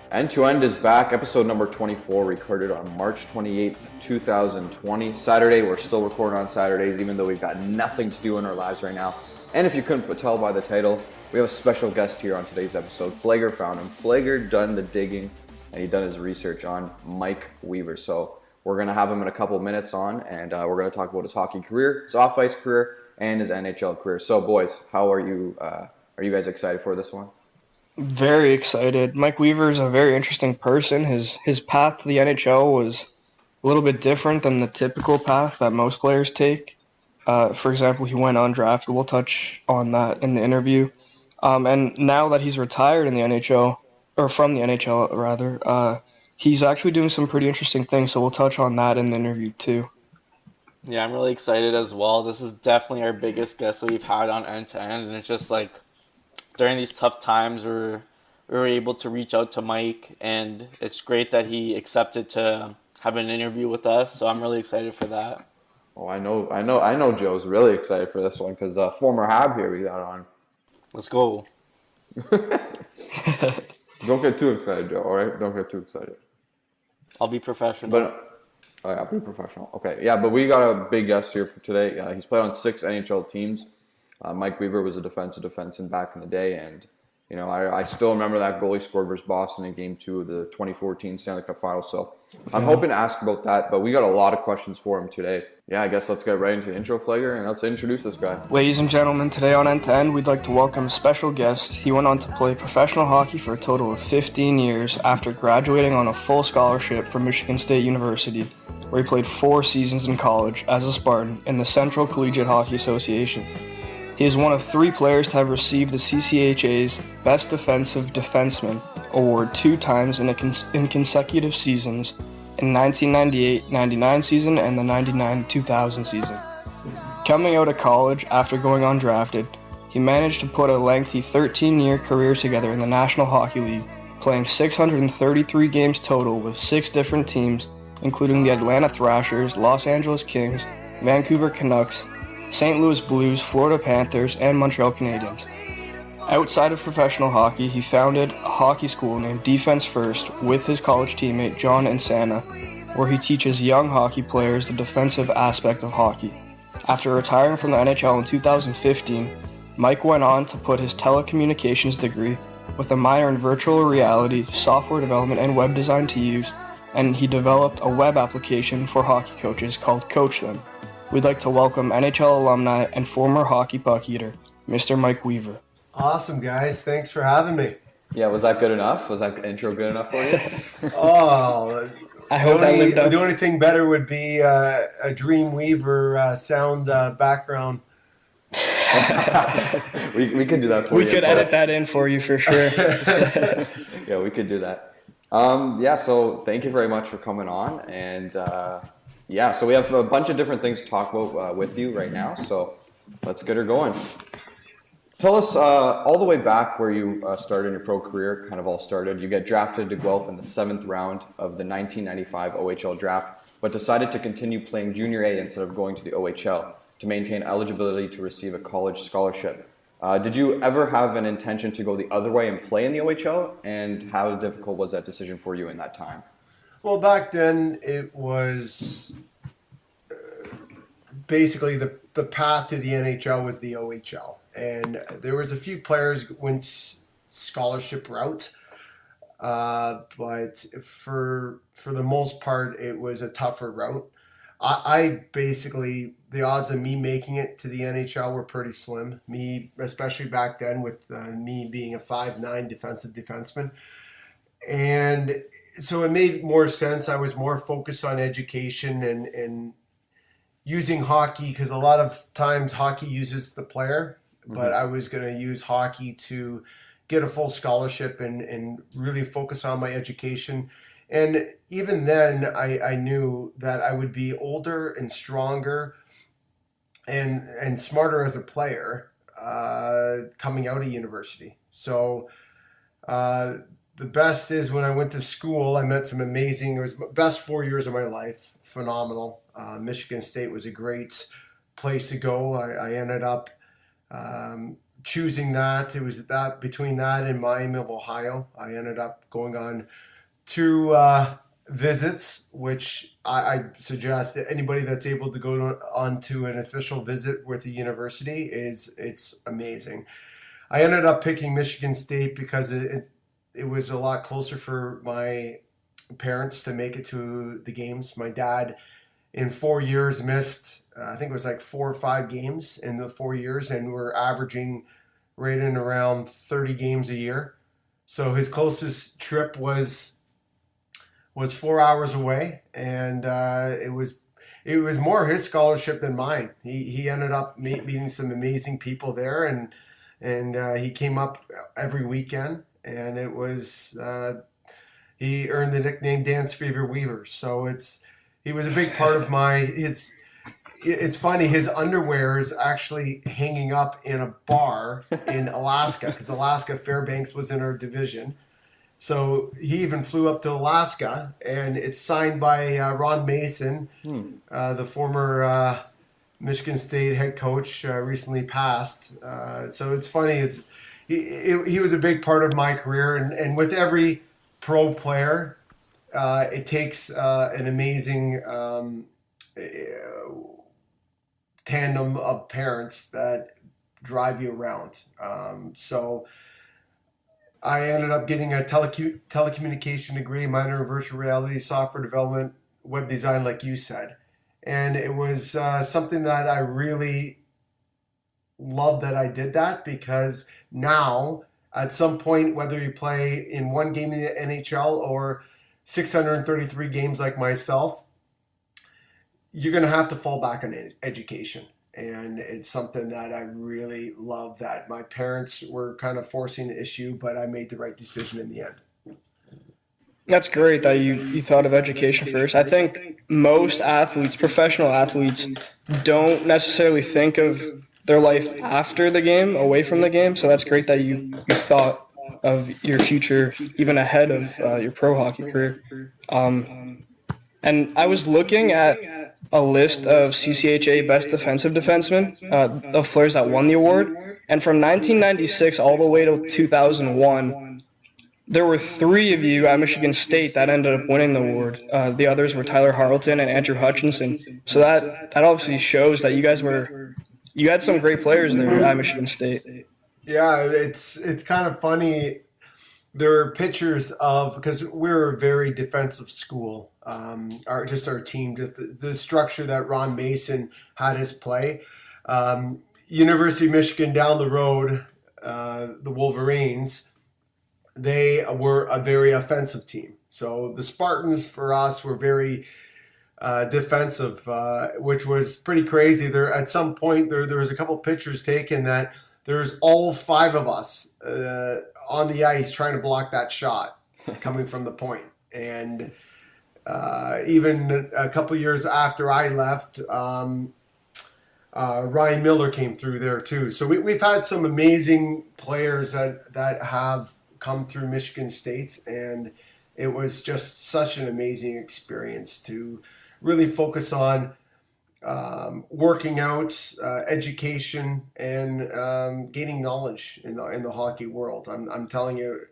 End to End is back, episode number 24, recorded on March 28th, 2020. Saturday, we're still recording on Saturdays, even though we've got nothing to do in our lives right now. And if you couldn't tell by the title, we have a special guest here on today's episode. Flagger found him. Flagger done the digging, and he done his research on Mike Weaver. So we're going to have him in a couple minutes on, and we're going to talk about his hockey career, his off-ice career, and his NHL career. So, boys, how are you? Are you guys excited for this one? Very excited. Mike Weaver is a very interesting person. His path to the NHL was a little bit different than the typical path that most players take. For example, he went undrafted. We'll touch on that in the interview. And now that he's retired in the NHL, or from the NHL rather, he's actually doing some pretty interesting things. So we'll touch on that in the interview too. Yeah, I'm really excited as well. This is definitely our biggest guest that we've had on End to End, and it's just like during these tough times we were able to reach out to Mike, and it's great that he accepted to have an interview with us. So I'm really excited for that. Oh, I know Joe's really excited for this one because former Hab here we got on. Let's go. Don't get too excited, Joe, all right? Don't get too excited. I'll be professional. But I'll be professional. Okay, yeah, but we got a big guest here for today. He's played on 6 NHL teams. Mike Weaver was a defenseman back in the day, and you know I still remember that goal he scored versus Boston in Game 2 of the 2014 Stanley Cup Finals. So I'm hoping to ask about that, but we got a lot of questions for him today. Yeah, I guess let's get right into the intro, Flagger, and let's introduce this guy. Ladies and gentlemen, today on End to End, we'd like to welcome a special guest. He went on to play professional hockey for a total of 15 years after graduating on a full scholarship from Michigan State University, where he played 4 seasons in college as a Spartan in the Central Collegiate Hockey Association. He is one of 3 players to have received the CCHA's Best Defensive Defenseman award 2 times in consecutive seasons, in 1998-99 season and the 99-2000 season. Coming out of college after going undrafted, he managed to put a lengthy 13-year career together in the National Hockey League, playing 633 games total with 6 different teams, including the Atlanta Thrashers, Los Angeles Kings, Vancouver Canucks, St. Louis Blues, Florida Panthers, and Montreal Canadiens. Outside of professional hockey, he founded a hockey school named Defense First with his college teammate John Insana, where he teaches young hockey players the defensive aspect of hockey. After retiring from the NHL in 2015, Mike went on to put his telecommunications degree with a minor in virtual reality, software development, and web design to use, and he developed a web application for hockey coaches called CoachThem. We'd like to welcome NHL alumni and former hockey puck eater, Mr. Mike Weaver. Awesome, guys. Thanks for having me. Yeah, was that good enough? Was that intro good enough for you? Oh, I hope that lived up. The only thing better would be a Dream Weaver sound background. we could do that for you. We could edit that in for you for sure. Yeah, we could do that. Yeah, so thank you very much for coming on. And yeah, so we have a bunch of different things to talk about with you right now. So let's get her going. Tell us all the way back where you started in your pro career, kind of all started. You get drafted to Guelph in the 7th round of the 1995 OHL draft, but decided to continue playing Junior A instead of going to the OHL to maintain eligibility to receive a college scholarship. Did you ever have an intention to go the other way and play in the OHL? And how difficult was that decision for you in that time? Well, back then it was basically the path to the NHL was the OHL. And there was a few players went scholarship route, but for the most part, it was a tougher route. I basically, the odds of me making it to the NHL were pretty slim. Me, especially back then, with me being a 5'9" defensive defenseman. And so it made more sense. I was more focused on education and using hockey, because a lot of times hockey uses the player. But I was going to use hockey to get a full scholarship and really focus on my education. And even then, I knew that I would be older and stronger and smarter as a player coming out of university. So the best is when I went to school, I met some amazing, it was the best 4 years of my life, phenomenal. Michigan State was a great place to go. I ended up choosing that. It was that between that and Miami of Ohio. I ended up going on 2 visits, which I suggest that anybody that's able to go on to an official visit with the university it's amazing. I ended up picking Michigan State because it was a lot closer for my parents to make it to the games. My dad, in 4 years, missed, I think it was like 4 or 5 games in the 4 years, and we're averaging right in around 30 games a year. So his closest trip was 4 hours away, and it was more his scholarship than mine. He ended up meeting some amazing people there, and he came up every weekend, and it was he earned the nickname Dance Fever Weaver. So he was a big part of his. It's funny, his underwear is actually hanging up in a bar in Alaska, because Alaska Fairbanks was in our division. So he even flew up to Alaska, and it's signed by Ron Mason, the former Michigan State head coach, recently passed. So it's funny. He was a big part of my career, and with every pro player, it takes an amazing tandem of parents that drive you around. So I ended up getting a telecommunication degree, minor in virtual reality, software development, web design, like you said. And it was something that I really loved that I did that, because now, at some point, whether you play in one game in the NHL or 633 games like myself, you're going to have to fall back on education. And it's something that I really love, that my parents were kind of forcing the issue, but I made the right decision in the end. That's great that you thought of education first. I think most athletes, professional athletes, don't necessarily think of their life after the game, away from the game. So that's great that you thought of your future even ahead of your pro hockey career. And I was looking at a list of CCHA Best Defensive Defensemen, of players that won the award. And from 1996 all the way to 2001, there were 3 of you at Michigan State that ended up winning the award. The others were Tyler Harleton and Andrew Hutchinson. So that obviously shows that you had some great players there at Michigan State. Yeah, it's kind of funny. There are pictures of, because we're a very defensive school, our team, just the structure that Ron Mason had us play. University of Michigan down the road, the Wolverines, they were a very offensive team. So the Spartans for us were very defensive, which was pretty crazy. There at some point there was a couple pictures taken that there's all 5 of us on the ice trying to block that shot coming from the point. And even a couple years after I left, Ryan Miller came through there too. So we've had some amazing players that have come through Michigan State, and it was just such an amazing experience to really focus on working out, education, and gaining knowledge in the hockey world. I'm telling you,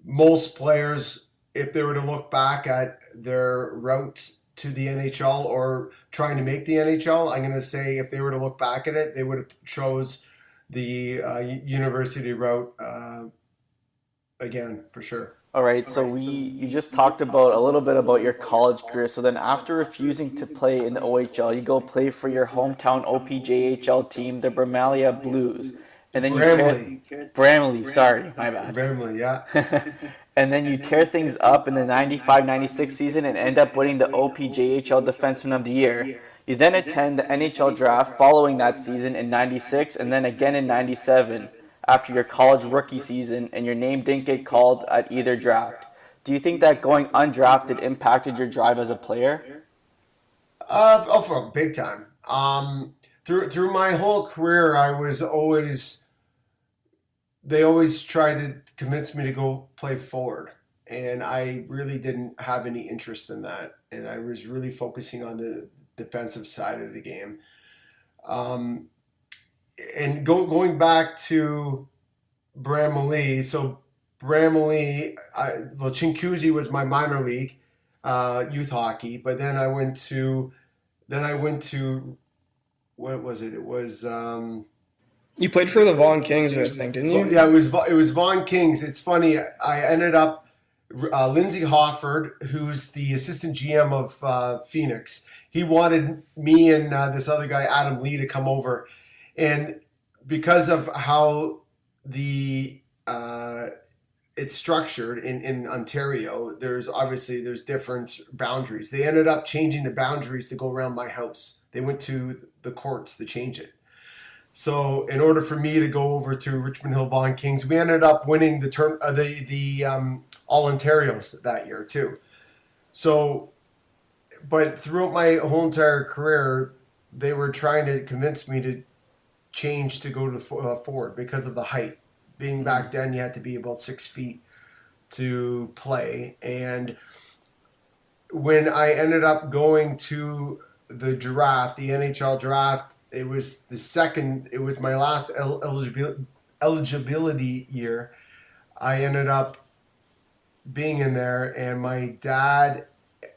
most players, if they were to look back at their route to the NHL or trying to make the NHL, I'm going to say if they were to look back at it, they would have chose the university route again, for sure. All right, so you just talked about a little bit about your college career. So then after refusing to play in the OHL, you go play for your hometown OPJHL team, the Bramalea Blues. And then Bramley, sorry, my bad. Bramley, yeah. And then you tear things up in the 95-96 season and end up winning the OPJHL Defenseman of the Year. You then attend the NHL draft following that season in 96 and then again in 97. After your college rookie season, and your name didn't get called at either draft. Do you think that going undrafted impacted your drive as a player? For a big time. Through my whole career, they always tried to convince me to go play forward, and I really didn't have any interest in that, and I was really focusing on the defensive side of the game. and going back to Bramalea, so Bramalea, Chinguacousy was my minor league youth hockey, but then I went to what was it? It was You played for the Vaughan Kings, I think, didn't you? yeah, it was Vaughan Kings. It's funny. I ended up Lindsey Hofford, who's the assistant GM of Phoenix. He wanted me and this other guy, Adam Lee, to come over, and because of how the it's structured in Ontario, there's different boundaries. They ended up changing the boundaries to go around my house. They went to the courts to change it. So in order for me to go over to Richmond Hill Vaughan Kings, we ended up winning the All Ontarios that year too. So, but throughout my whole entire career, they were trying to convince me to change to go to forward because of the height. Being back then, you had to be about 6 feet to play. And when I ended up going to the draft, the NHL draft, it was my last eligibility year. I ended up being in there, and my dad,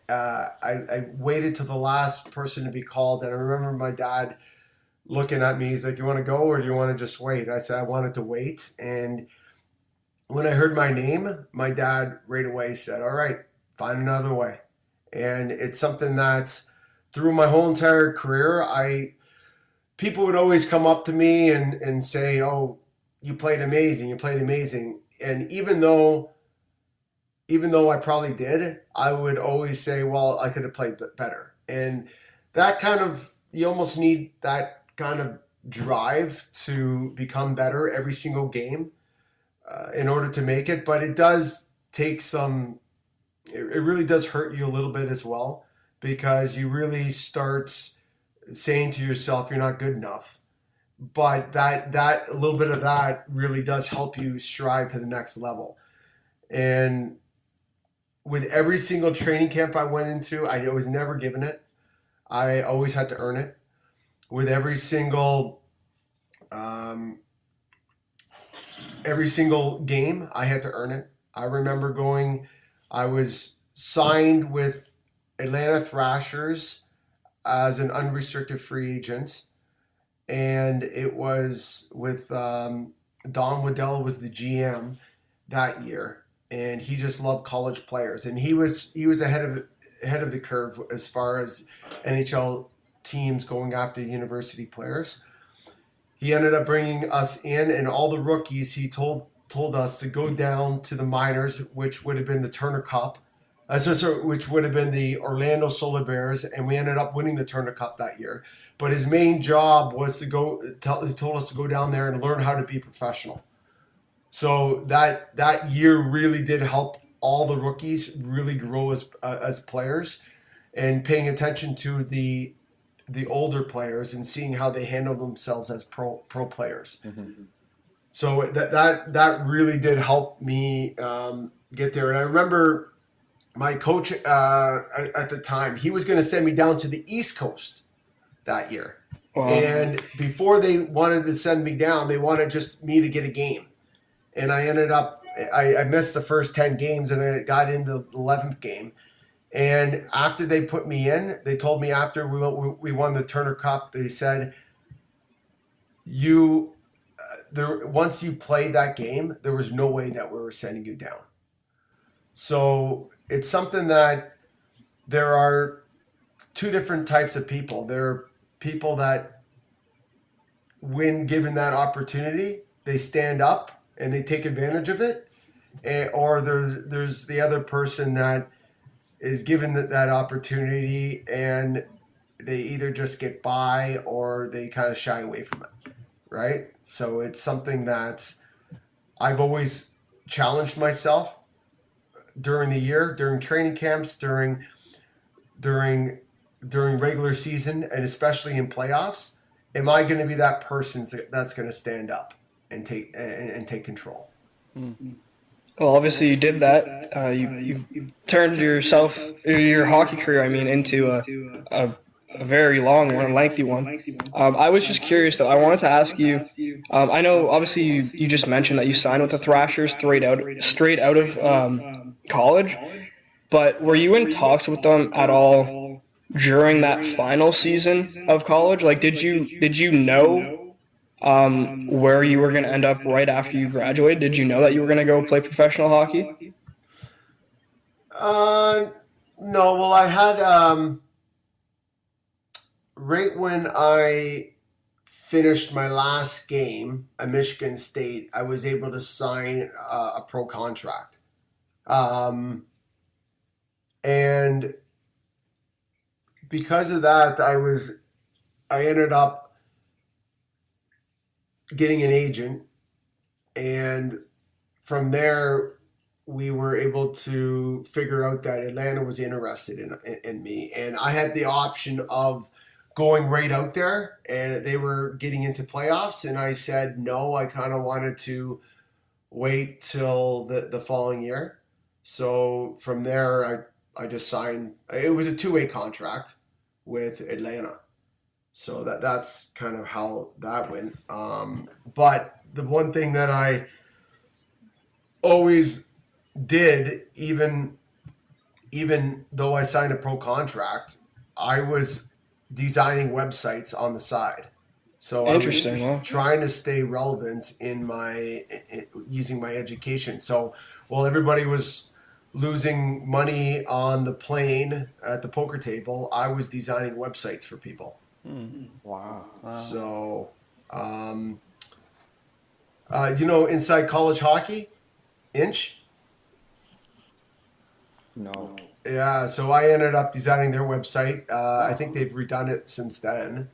I waited till the last person to be called, and I remember my dad looking at me. He's like, "You want to go or do you want to just wait?" I said I wanted to wait, and when I heard my name, my dad right away said, "All right, find another way." And it's something that through my whole entire career, people would always come up to me and say, "Oh, you played amazing, you played amazing." And even though I probably did, I would always say, "Well, I could have played better." And that kind of, you almost need that kind of drive to become better every single game in order to make it. But it does take it really does hurt you a little bit as well, because you really start saying to yourself you're not good enough. But that a little bit of that really does help you strive to the next level. And with every single training camp I went into, I was never given it. I always had to earn it. With every single game, I had to earn it. I remember I was signed with Atlanta Thrashers as an unrestricted free agent, and it was with Don Waddell was the GM that year, and he just loved college players, and he was ahead of the curve as far as NHL teams going after university players. He ended up bringing us in, and all the rookies, he told us to go down to the minors, which would have been the Turner Cup, which would have been the Orlando Solar Bears, and we ended up winning the Turner Cup that year. But his main job was he told us to go down there and learn how to be professional. So that year really did help all the rookies really grow as players, and paying attention to the older players and seeing how they handle themselves as pro players. Mm-hmm. So that really did help me get there. And I remember my coach at the time, he was going to send me down to the East Coast that year. Wow. And before they wanted to send me down, they wanted just me to get a game. And I ended up, I missed the first 10 games, and I got into the 11th game. And after they put me in, they told me after we won the Turner Cup, they said, once you played that game, there was no way that we were sending you down. So it's something that there are two different types of people. There are people that, when given that opportunity, they stand up and they take advantage of it. Or there's the other person that is given that opportunity and they either just get by or they kind of shy away from it, right? So it's something that I've always challenged myself during the year, during training camps, during regular season, and especially in playoffs. Am I going to be that person that's going to stand up and take control? Mm-hmm. Well, obviously you did that. You turned your hockey career, into a very long one, a lengthy one. I was just curious though. I wanted to ask you. I know obviously you just mentioned that you signed with the Thrashers straight out of college, but were you in talks with them at all during that final season of college? Like, did you know where you were going to end up right after you graduated? Did you know that you were going to go play professional hockey? No. Well, I had right when I finished my last game at Michigan State, I was able to sign a pro contract, and because of that, I ended up getting an agent, and from there we were able to figure out that Atlanta was interested in me, and I had the option of going right out there, and they were getting into playoffs, and I said no. I kind of wanted to wait till the following year. So from there, I just signed. It was a 2-way contract with Atlanta. So that's kind of how that went. But the one thing that I always did, even though I signed a pro contract, I was designing websites on the side. So I was trying to stay relevant in using my education. So while everybody was losing money on the plane at the poker table, I was designing websites for people. Wow. So, inside college hockey, Inch? No. Yeah, so I ended up designing their website. I think they've redone it since then.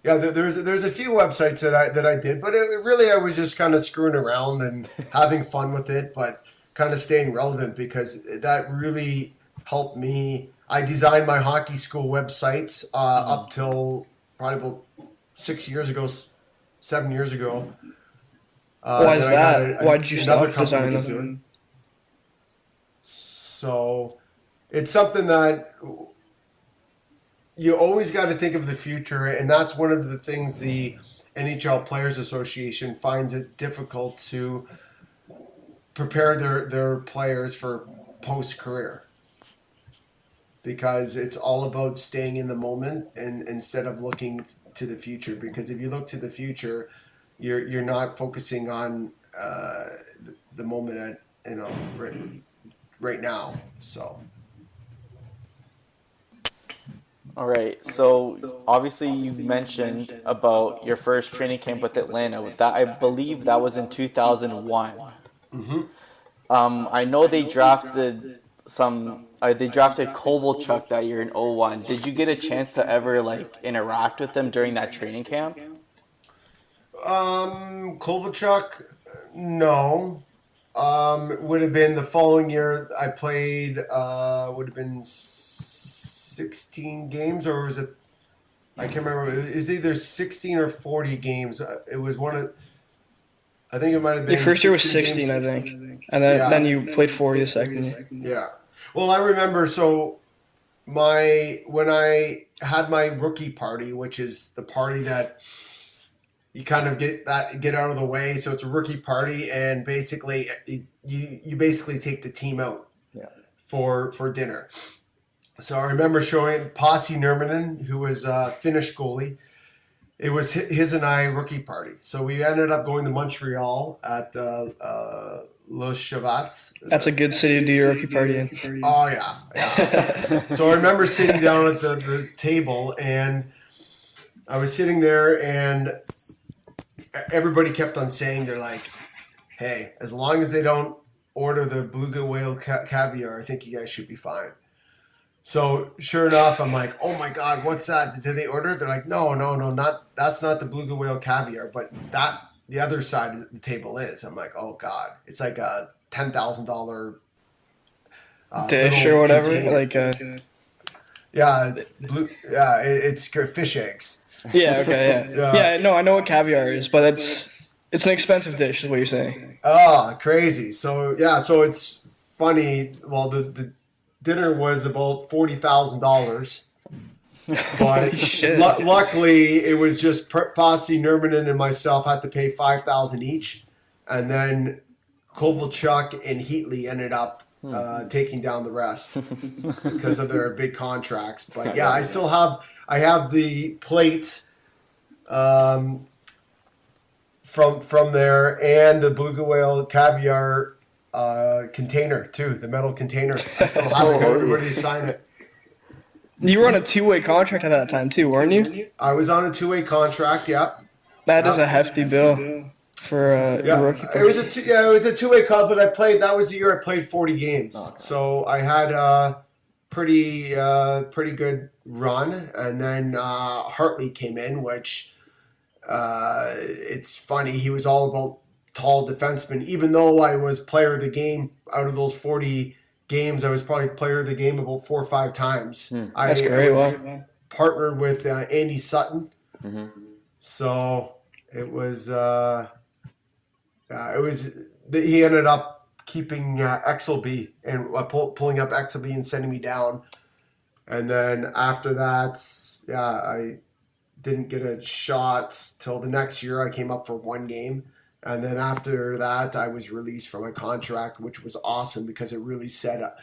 There's a few websites that I did, but I was just kind of screwing around and having fun with it, but kind of staying relevant because that really helped me. I designed my hockey school websites up till probably about 7 years ago. Why is that? Why did you stop designing them? So it's something that you always got to think of the future, and that's one of the things the NHL Players Association finds it difficult to prepare their players for post-career, because it's all about staying in the moment and instead of looking to the future. Because if you look to the future, you're not focusing on the moment right now. So. All right. So obviously you mentioned about your first training camp with Atlanta. That I believe that was in 2001. Mm-hmm. I know they drafted they drafted Kovalchuk that year in 01. Did you get a chance to ever interact with them during that training camp? Kovalchuk, no. Would have been the following year. I played. Would have been 16 games, or was it? I can't remember. It was either 16 or 40 games. It was one of. I think it might have been. Your first year was 16, games. I think, and then you played 40 the second year. Yeah. Well, I remember. So, when I had my rookie party, which is the party that you kind of get out of the way. So it's a rookie party, and basically you basically take the team out for dinner. So I remember showing Pasi Nurminen, who was a Finnish goalie. It was his and I rookie party. So we ended up going to Montreal at Le Chavats. That's a good city to do your rookie party in. Oh, yeah. So I remember sitting down at the table, and I was sitting there, and everybody kept on saying, they're like, hey, as long as they don't order the beluga whale caviar, I think you guys should be fine. So sure enough, I'm like, oh my God, what's that? Did they order? They're like, no, that's not the beluga whale caviar, but the other side of the table is. I'm like, oh God, it's like a $10,000 dish or whatever, container. It's fish eggs. Yeah, okay, yeah. No, I know what caviar is, but it's an expensive dish, is what you're saying. Oh, crazy. So it's funny. Well, dinner was about $40,000. But Shit. luckily, it was just Posse, Nurmanen, and myself had to pay $5,000 each, and then Kovalchuk and Heatley ended up taking down the rest because of their big contracts. But yeah, I have the plate from there and the Beluga Whale caviar container too, the metal container. I still have it. Everybody sign it. You were on a two-way contract at that time too, weren't you? I was on a two-way contract. Yep. That is a hefty bill for a rookie player. It was a two-way contract. That was the year I played 40 games. Okay. So I had a pretty good run, and then Hartley came in, which it's funny. He was all about tall defensemen. Even though I was player of the game out of those 40 games, I was probably player of the game about 4 or 5 times. That's great. I was partnered with Andy Sutton. Mm-hmm. So it was he ended up keeping Exelby and pulling up Exelby and sending me down. And then after that, I didn't get a shot till the next year. I came up for 1 game. And then after that, I was released from my contract, which was awesome because it really set up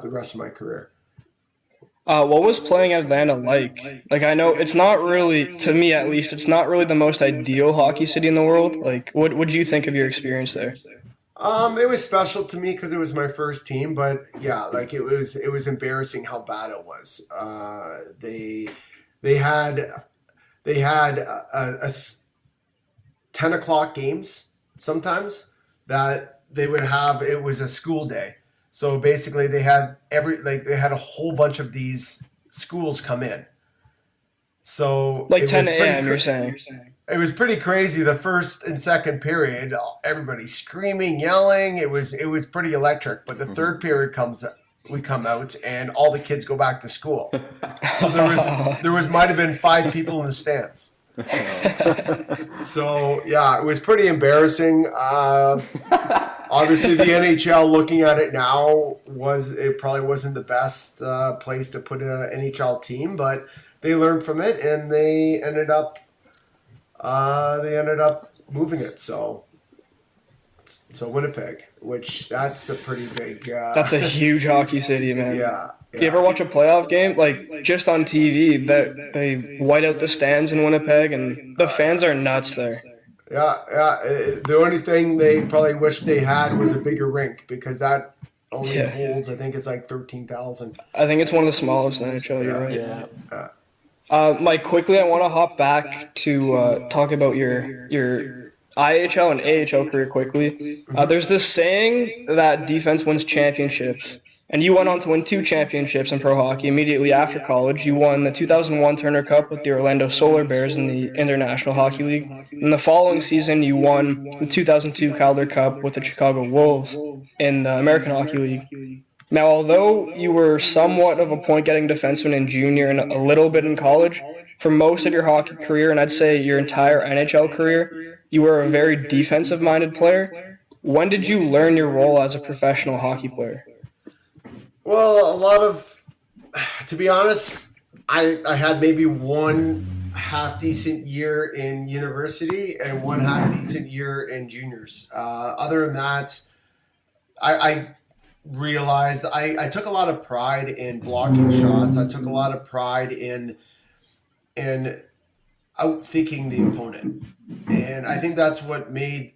the rest of my career. What was playing at Atlanta like? Like, I know it's not really, to me at least, it's not really the most ideal hockey city in the world. Like, what would you think of your experience there? It was special to me because it was my first team, but yeah, like it was embarrassing how bad it was. They had a 10 o'clock games sometimes that they would have. It was a school day. So basically they had a whole bunch of these schools come in. So like 10 a.m. You're saying? It was pretty crazy. The first and second period, everybody screaming, yelling. It was pretty electric. But the third period we come out and all the kids go back to school. So there might have been 5 people in the stands. So yeah, it was pretty embarrassing. Obviously, the NHL, looking at it now, it probably wasn't the best place to put an NHL team, but they learned from it and they ended up moving it. So Winnipeg, which that's a pretty big. That's a huge hockey city, man. Yeah. You ever watch a playoff game? Like, just on TV, that they white out the stands in Winnipeg, and the fans are nuts there. Yeah. The only thing they probably wish they had was a bigger rink because that only holds, I think it's like 13,000. I think it's one of the smallest in the NHL. You're right. Yeah. Mike, quickly, I want to hop back to talk about your IHL and AHL career quickly. There's this saying that defense wins championships. And you went on to win 2 championships in pro hockey immediately after college. You won the 2001 Turner Cup with the Orlando Solar Bears in the International Hockey League. In the following season, you won the 2002 Calder Cup with the Chicago Wolves in the American Hockey League. Now, although you were somewhat of a point-getting defenseman in junior and a little bit in college, for most of your hockey career, and I'd say your entire NHL career, you were a very defensive-minded player. When did you learn your role as a professional hockey player? Well, to be honest, I had maybe one half-decent year in university and one half-decent year in juniors. Other than that, I realized I took a lot of pride in blocking shots. I took a lot of pride in outthinking the opponent. And I think that's what made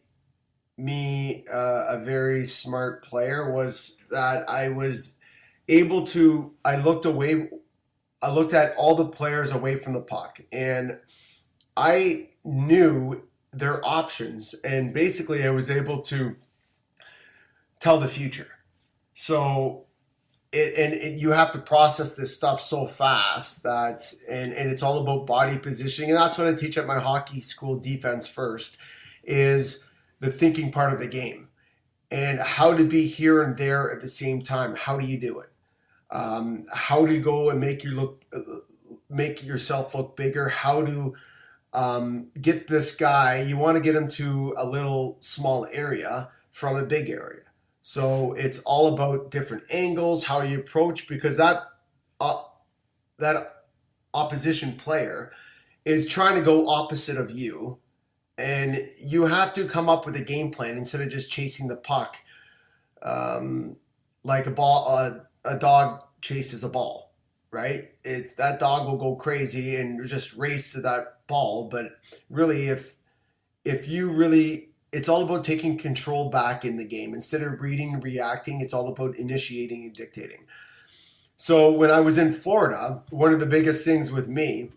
me a very smart player, was that I was able to, I looked at all the players away from the puck, and I knew their options, and basically I was able to tell the future. So you have to process this stuff so fast that, and it's all about body positioning, and that's what I teach at my hockey school, Defense First, is the thinking part of the game and how to be here and there at the same time. How do you do it? How do you go and make yourself look bigger? How to get this guy? You want to get him to a little small area from a big area. So it's all about different angles, how you approach, because that opposition player is trying to go opposite of you, and you have to come up with a game plan instead of just chasing the puck, like a dog chases a ball, right? It's that dog will go crazy and just race to that ball, but really, if you really, it's all about taking control back in the game. Instead of reading and reacting, it's all about initiating and dictating. So when I was in Florida, one of the biggest things with me,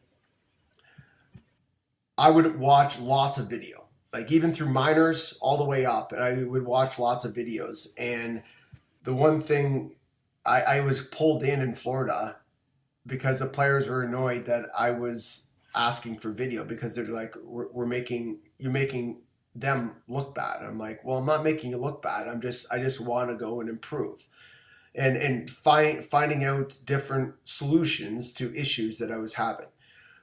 I would watch lots of video, like even through minors all the way up, and I would watch lots of videos. And the one thing, I was pulled in Florida because the players were annoyed that I was asking for video, because they're like, you're making them look bad. I'm like, well, I'm not making you look bad. I just want to go and improve, and finding out different solutions to issues that I was having.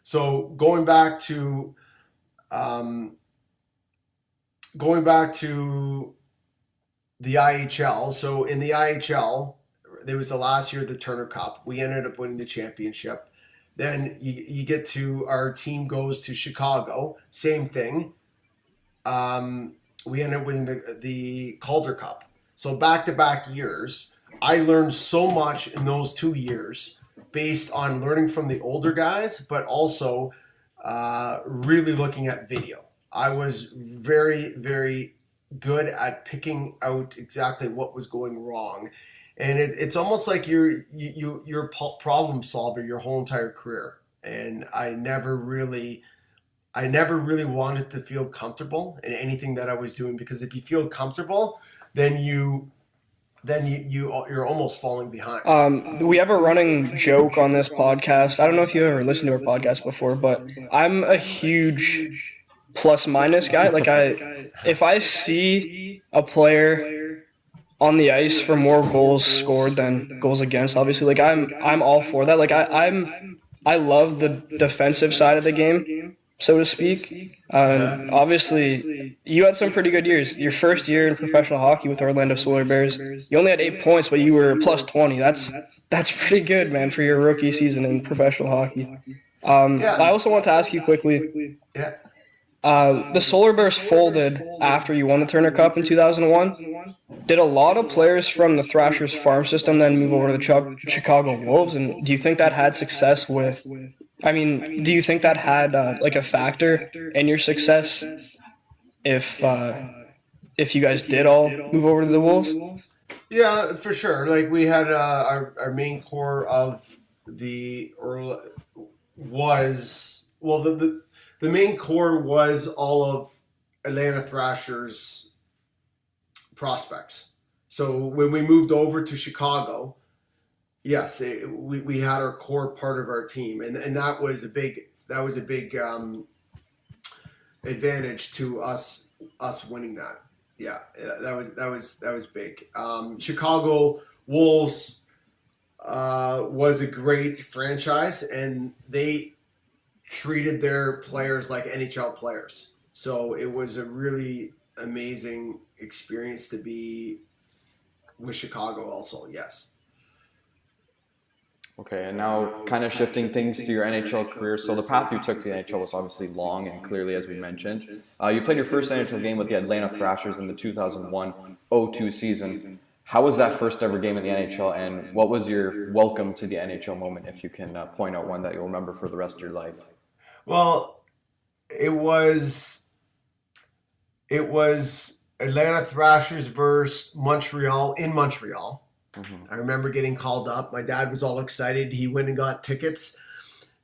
So going back to the IHL. So in the IHL, there was the last year of the Turner Cup. We ended up winning the championship. Then you get to, our team goes to Chicago. Same thing. We ended up winning the Calder Cup. So back-to-back years, I learned so much in those 2 years based on learning from the older guys, but also really looking at video. I was very, very good at picking out exactly what was going wrong. And it's almost like you're a problem solver your whole entire career. And I never really wanted to feel comfortable in anything that I was doing, because if you feel comfortable, then you're almost falling behind. We have a running joke on this podcast. I don't know if you ever listened to our podcast before, but I'm a huge plus minus guy. Like, if I see a player on the ice for more goals scored than goals against, obviously, like, I'm all for that. Like, I love the defensive side of the game, so to speak. Obviously, you had some pretty good years. Your first year in professional hockey with Orlando Solar Bears, you only had 8 points, but you were plus 20. That's pretty good, man, for your rookie season in professional hockey. I also want to ask you quickly. Yeah. The Solar Bears folded after you won the Turner Cup in 2001. Did a lot of players from the Thrashers farm system then move over to the Chicago Wolves? And do you think that had success with? Do you think that had like a factor in your success if you guys did all move over to the Wolves? Yeah, for sure. Like, we had our main core of the main core was all of Atlanta Thrashers prospects. So when we moved over to Chicago, yes, we had our core part of our team, and that was a big advantage to us winning that. Yeah, that was big. Chicago Wolves was a great franchise, and they treated their players like NHL players. So it was a really amazing experience to be with Chicago also, yes. Okay, and now kind of shifting things to your NHL career. So the path you took to the NHL was obviously long and clearly, as we mentioned. You played your first NHL game with the Atlanta Thrashers in the 2001-02 season. How was that first ever game in the NHL, and what was your welcome to the NHL moment, if you can point out one that you'll remember for the rest of your life? Well, it was Atlanta Thrashers versus Montreal in Montreal. Mm-hmm. I remember getting called up. My dad was all excited. He went and got tickets,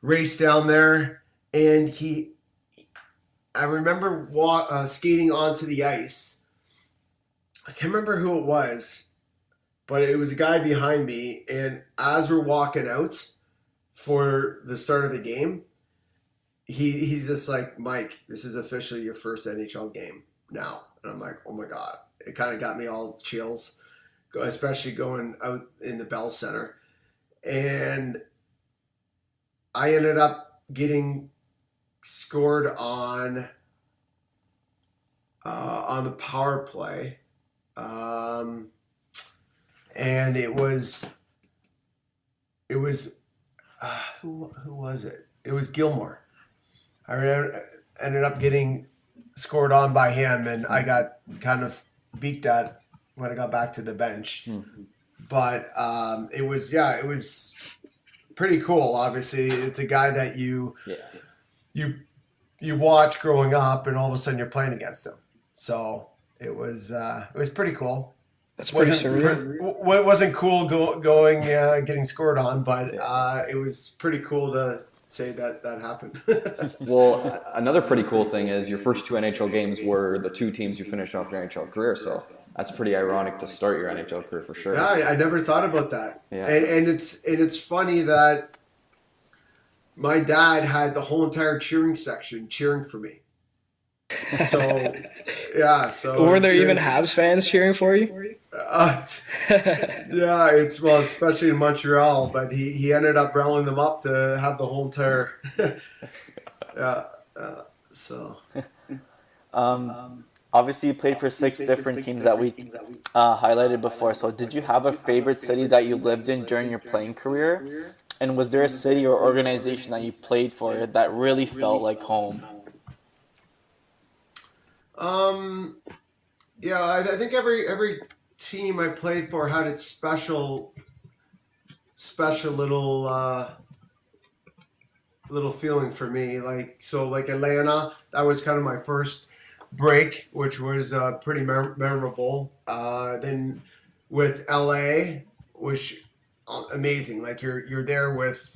raced down there, and I remember skating onto the ice. I can't remember who it was, but it was a guy behind me, and as we're walking out for the start of the game, he's just like, Mike, this is officially your first NHL game now. And I'm like, oh my God. It kind of got me all chills, especially going out in the Bell Center. And I ended up getting scored on the power play. and it was who was it? It was Gilmore. Ended up getting scored on by him, and I got kind of beat that when I got back to the bench. But it was pretty cool. Obviously, it's a guy that you watch growing up, and all of a sudden you're playing against him. So it was pretty cool. That's pretty surreal. It wasn't cool going getting scored on, but it was pretty cool to say that happened. Well, another pretty cool thing is your first 2 NHL games were the 2 teams you finished off your NHL career, so that's pretty ironic to start your NHL career for sure. Yeah, I never thought about that. Yeah. And it's funny that my dad had the whole entire cheering section cheering for me. So yeah, so Were there even Habs fans cheering for you? Yeah, especially in Montreal, but he ended up rallying them up to have the whole entire so Obviously, you played for 6 different teams that we highlighted before. So did you have a favorite city that you lived in during your playing career? And was there a city or organization that you played for that really felt like home? Yeah, I think every team I played for had its special little feeling for me. Like Atlanta, that was kind of my first break, which was pretty memorable. Then with LA, which amazing. Like you're there with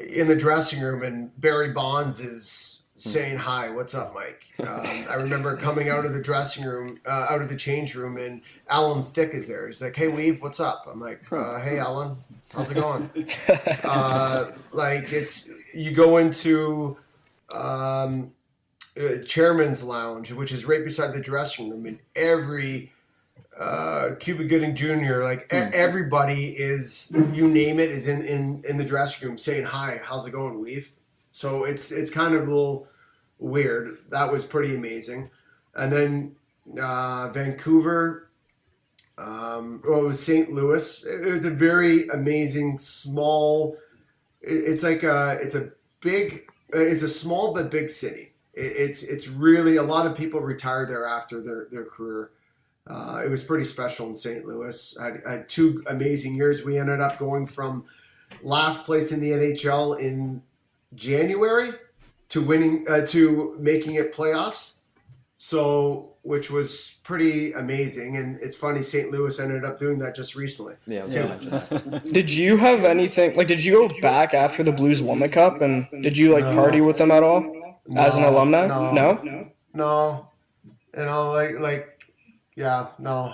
in the dressing room, and Barry Bonds is saying hi, what's up, Mike? I remember coming out of the dressing room, out of the change room, and Alan Thicke is there. He's like, hey, Weave, what's up? I'm like, hey, Alan, how's it going? You go into Chairman's Lounge, which is right beside the dressing room, and every Cuba Gooding Jr., everybody is, you name it, is in the dressing room saying, hi, how's it going, Weave? So it's kind of a little weird. That was pretty amazing. And then Vancouver, it was St. Louis. It was a very amazing small. It's a small but big city. It's really, a lot of people retired there after their career. It was pretty special in St. Louis. I had 2 amazing years. We ended up going from last place in the NHL in January to winning to making it playoffs, so which was pretty amazing. And it's funny, St. Louis ended up doing that just recently. Yeah, I was gonna mention that. Did you have anything, did you go back after the Blues won the Cup, and did you party with them at all as an alumni? No. You know,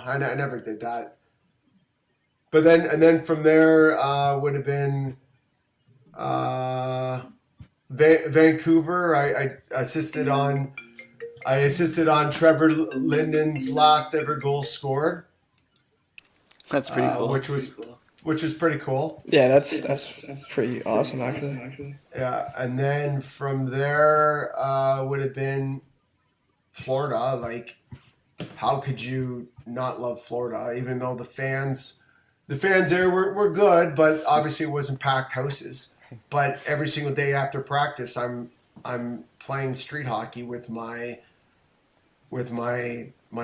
I never did that. But then from there would have been Vancouver. I assisted on Trevor Linden's last ever goal scored. That's pretty cool. Which was pretty cool. Yeah, that's pretty awesome actually. Yeah, and then from there would have been Florida. Like, how could you not love Florida? Even though the fans there were good, but obviously it wasn't packed houses. But every single day after practice, I'm playing street hockey with my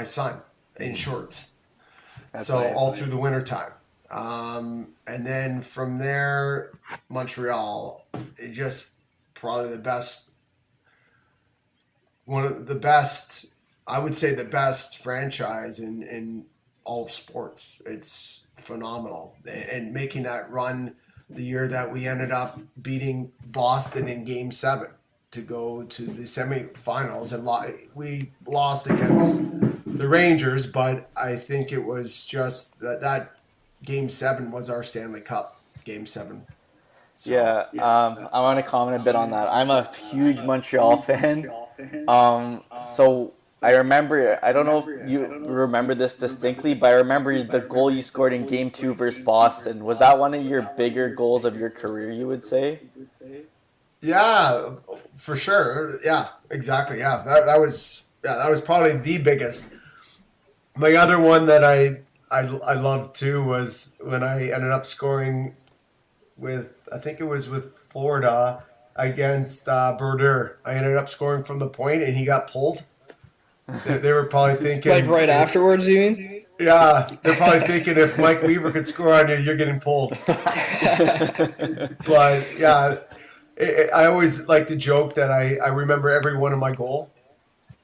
son in shorts. That's so nice. all through the wintertime. And then from there, Montreal, just probably the best, one of the best, I would say the best franchise in all of sports. It's phenomenal. And making that run the year that we ended up beating Boston in Game 7 to go to the semifinals, and we lost against the Rangers, but I think it was just that Game 7 was our Stanley Cup Game 7. So, yeah, I want to comment a bit on that. I'm a huge Montreal fan. So I remember, I don't know if you remember this distinctly, but I remember the goal you scored in Game 2 versus Boston. Was that one of your bigger goals of your career, you would say? Yeah, for sure. Yeah, exactly. Yeah, that was probably the biggest. My other one that I I loved too was when I ended up scoring I think it was with Florida against Brodeur. I ended up scoring from the point, and he got pulled. They were probably thinking Like right afterwards, you mean? Yeah, they're probably thinking if Mike Weaver could score on you, you're getting pulled. But yeah, I always like to joke that I remember every one of my goal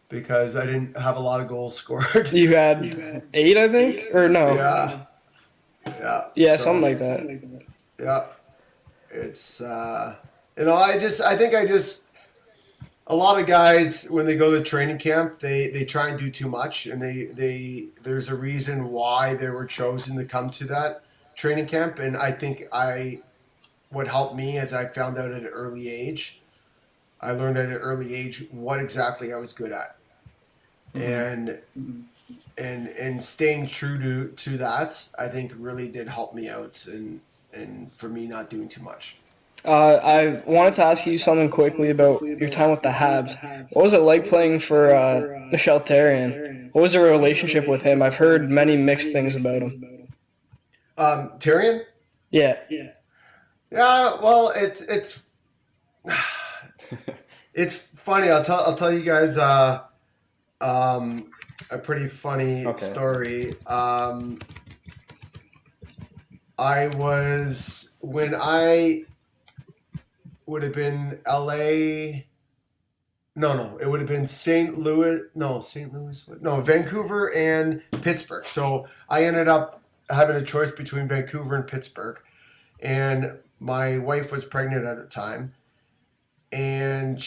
because I didn't have a lot of goals scored. You had 8, I think, or no? Yeah, something like that. Yeah, it's I think a lot of guys when they go to training camp, they try and do too much, and there's a reason why they were chosen to come to that training camp, and I think what helped me is I found out at an early age. I learned at an early age what exactly I was good at, and staying true to that, I think really did help me out, and for me not doing too much. I wanted to ask you something quickly about your time with the Habs. What was it like playing for Michel Therrien? What was the relationship with him? I've heard many mixed things about him. Therrien? Yeah. Yeah, well, it's funny. I'll tell you guys a pretty funny story. When I would have been LA. No, it would have been Vancouver and Pittsburgh. So I ended up having a choice between Vancouver and Pittsburgh, and my wife was pregnant at the time, and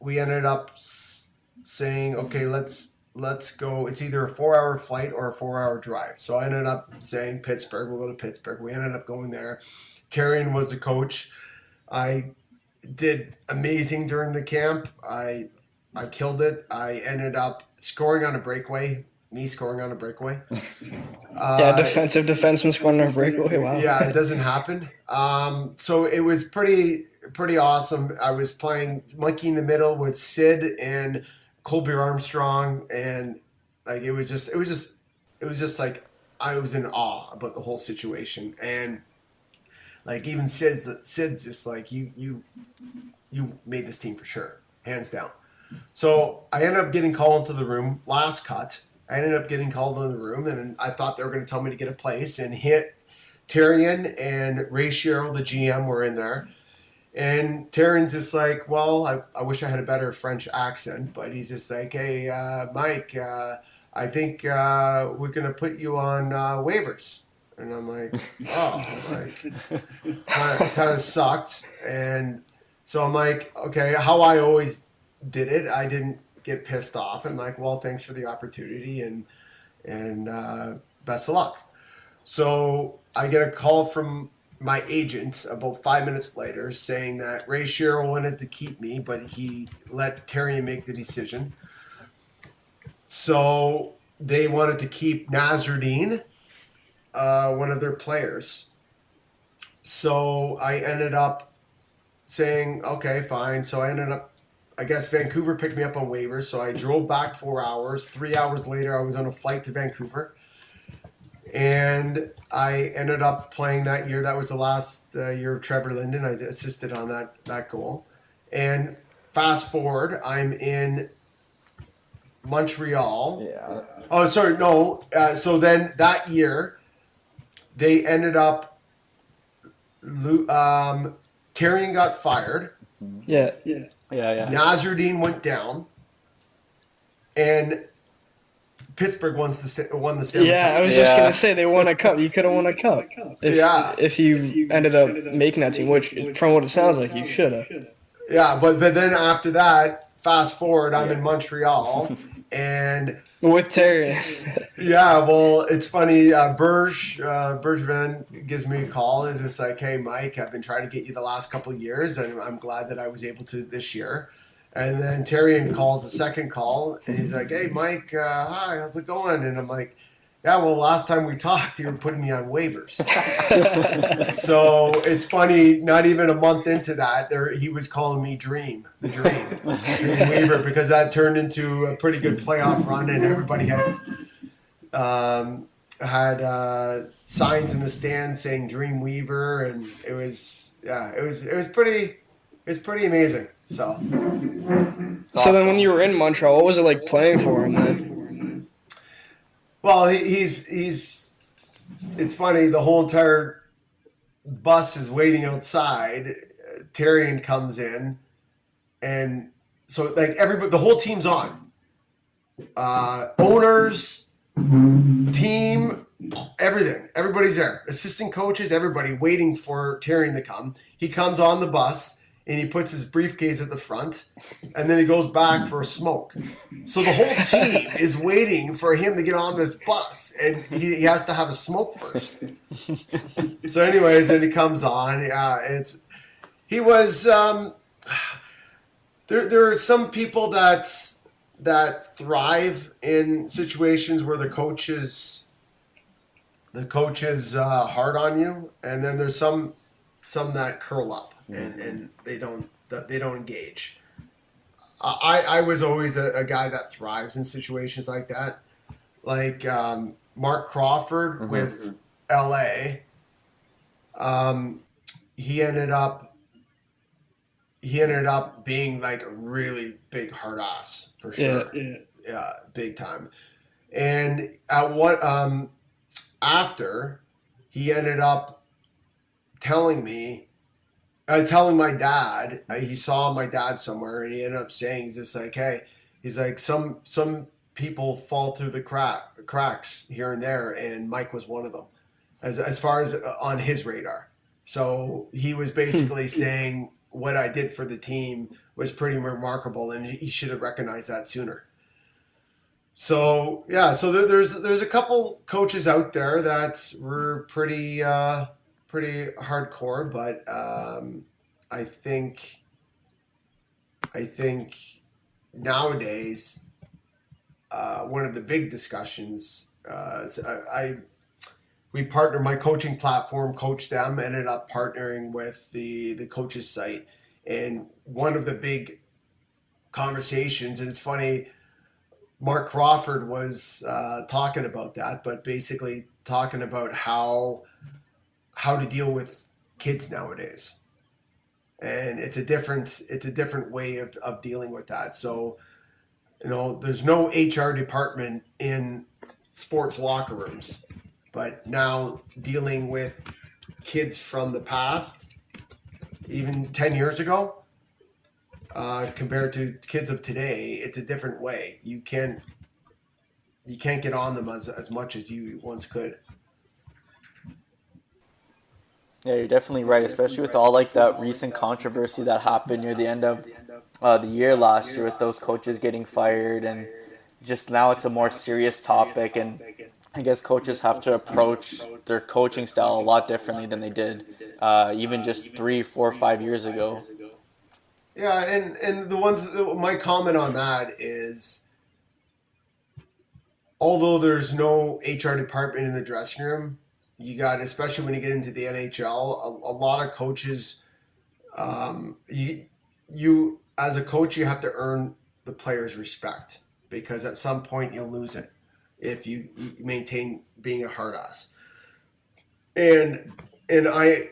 we ended up saying, okay, let's go. It's either a 4-hour flight or a 4-hour drive. So I ended up saying Pittsburgh. We'll go to Pittsburgh. We ended up going there. Therrien was the coach. I did amazing during the camp. I killed it. I ended up scoring on a breakaway. Defensive defenseman scoring on a breakaway. Wow. Yeah, it doesn't happen. So it was pretty awesome. I was playing monkey in the middle with Sid and Colby Armstrong, and like it was just like I was in awe about the whole situation. And like even Sid's just like you made this team for sure, hands down. So I ended up getting called into the room last cut. I ended up getting called into the room, and I thought they were going to tell me to get a place, and hit Therrien and Ray Sherrill, the GM, were in there. And Therrien's just like, well, I wish I had a better French accent, but he's just like, hey, Mike, I think we're going to put you on waivers. And I'm like, kind of sucked. And so I'm like, okay, how I always did it, I didn't get pissed off. I'm like, well, thanks for the opportunity and best of luck. So I get a call from my agent about 5 minutes later saying that Ray Sherrill wanted to keep me, but he let Therrien make the decision. So they wanted to keep Nazar Rybak, one of their players. So I ended up saying, okay, fine. So I guess Vancouver picked me up on waivers. So I drove back 4 hours. 3 hours later, I was on a flight to Vancouver. And I ended up playing that year. That was the last year of Trevor Linden. I assisted on that goal. And fast forward, I'm in Montreal. Yeah. Oh, sorry, no. So then that year, they ended up Therrien got fired. Yeah. Nazar Rybak went down, and Pittsburgh won the Stanley Cup. I was just gonna say they won a cup. You could have won a cup if you ended up making that team, which from what it sounds like you should have. Yeah, but then after that, fast forward, I'm in Montreal, and with Therrien. Yeah, well, it's funny. Bergevin gives me a call. Is just like, hey, Mike, I've been trying to get you the last couple of years, and I'm glad that I was able to this year. And then Therrien calls the second call, and he's like, hey, Mike, hi, how's it going? And I'm like, yeah, well, last time we talked, you were putting me on waivers. So it's funny, not even a month into that, he was calling me Dream Weaver, because that turned into a pretty good playoff run, and everybody had had signs in the stands saying "Dream Weaver," and it was pretty amazing. So So then, when you were in Montreal, what was it like playing for him then? well, he's it's funny. The whole entire bus is waiting outside. Tyrion comes in, and so like everybody, the whole team's on. Owners, team, everything. Everybody's there. Assistant coaches, everybody waiting for Tyrion to come. He comes on the bus and he puts his briefcase at the front, and then he goes back for a smoke. So the whole team is waiting for him to get on this bus, and he has to have a smoke first. So anyways, then he comes on. He was there are some people that thrive in situations where the coach is hard on you, and then there's some that curl up and they don't engage. I was always a guy that thrives in situations like that, like Mark Crawford with LA. He ended up being like a really big hard ass for sure. Yeah, big time. And after he ended up telling my dad, he saw my dad somewhere, and he ended up saying, he's just like, hey, he's like, some people fall through the cracks here and there, and Mike was one of them, as far as on his radar. So he was basically saying what I did for the team was pretty remarkable, and he should have recognized that sooner. So yeah, so there's a couple coaches out there that were pretty hardcore, but I think nowadays one of the big discussions we partnered, my coaching platform, CoachThem, ended up partnering with the coaches site, and one of the big conversations, and it's funny, Mark Crawford was talking about that, but basically talking about how to deal with kids nowadays, and it's a different way of dealing with that. So, there's no HR department in sports locker rooms, but now dealing with kids from the past, even 10 years ago, compared to kids of today, it's a different way. You can't get on them as much as you once could. Yeah, you're definitely right, especially with all like that recent controversy that happened near the end of the year last year with those coaches getting fired, and just now it's a more serious topic, and I guess coaches have to approach their coaching style a lot differently than they did even just 3, 4, 5 years ago. Yeah, and my comment on that is, although there's no HR department in the dressing room, you got, especially when you get into the NHL, a lot of coaches, you as a coach, you have to earn the players' respect, because at some point you'll lose it if you maintain being a hard ass. And I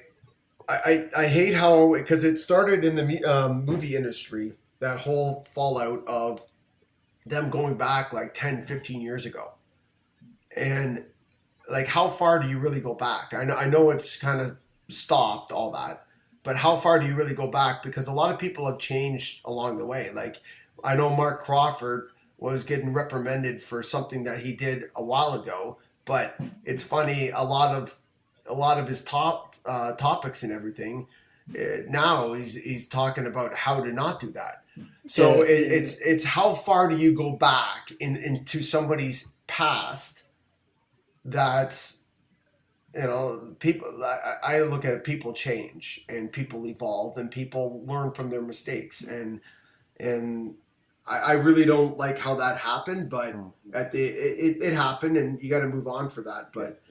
hate how, because it started in the movie industry, that whole fallout of them going back like 10, 15 years ago. And like, how far do you really go back? I know it's kind of stopped all that, but how far do you really go back? Because a lot of people have changed along the way. Like, I know Mark Crawford was getting reprimanded for something that he did a while ago, but it's funny, a lot of his topics and everything, now he's talking about how to not do that. So it's how far do you go back into somebody's past that, people, I look at it, people change and people evolve and people learn from their mistakes, and I really don't like how that happened, but it happened, and you got to move on for that. But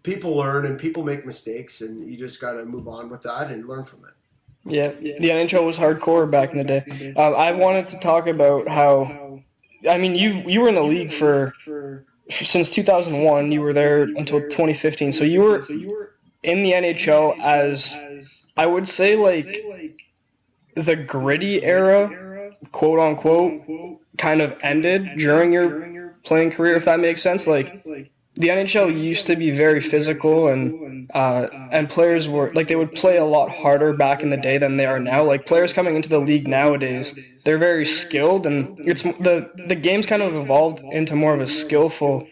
people learn and people make mistakes, and you just got to move on with that and learn from it. Yeah, the NHL was hardcore back in the day. I wanted to talk about how, I mean, you were in the league for since 2001, you were there until 2015. So you were in the NHL as, I would say, like, the gritty era, quote unquote, kind of ended during your playing career, if that makes sense. Like, the NHL used to be very physical, and players were like, they would play a lot harder back in the day than they are now. Like, players coming into the league nowadays, they're very skilled, and it's the game's kind of evolved into more of a skillful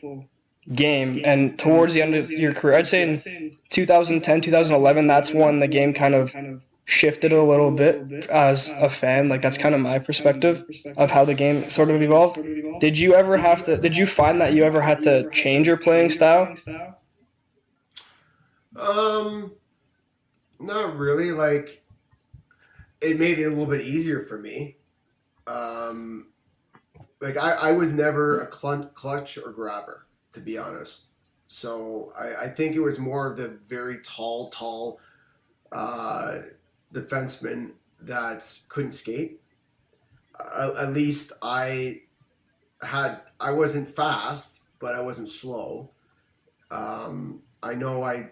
game. And towards the end of your career, I'd say in 2010, 2011, that's when the game kind of shifted a little bit as a fan. Like, that's kind of my perspective of how the game sort of evolved. Did you find that you ever had to change your playing style? Not really. Like, it made it a little bit easier for me. Like, I was never a clutch or grabber, to be honest. So I think it was more of the very tall defenseman that couldn't skate. At least I wasn't fast, but I wasn't slow. I know I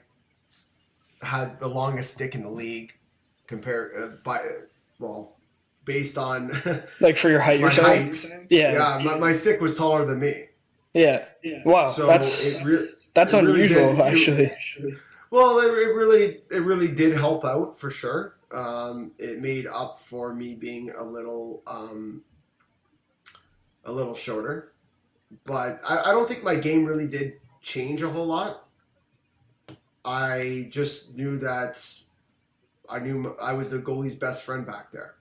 had the longest stick in the league based on Like, for your height, my height. Yeah. My stick was taller than me. Yeah. Wow. So that's it really unusual, did, actually. Well, it really did help out for sure. It made up for me being a little shorter, but I don't think my game really did change a whole lot. I just knew that I was the goalie's best friend back there,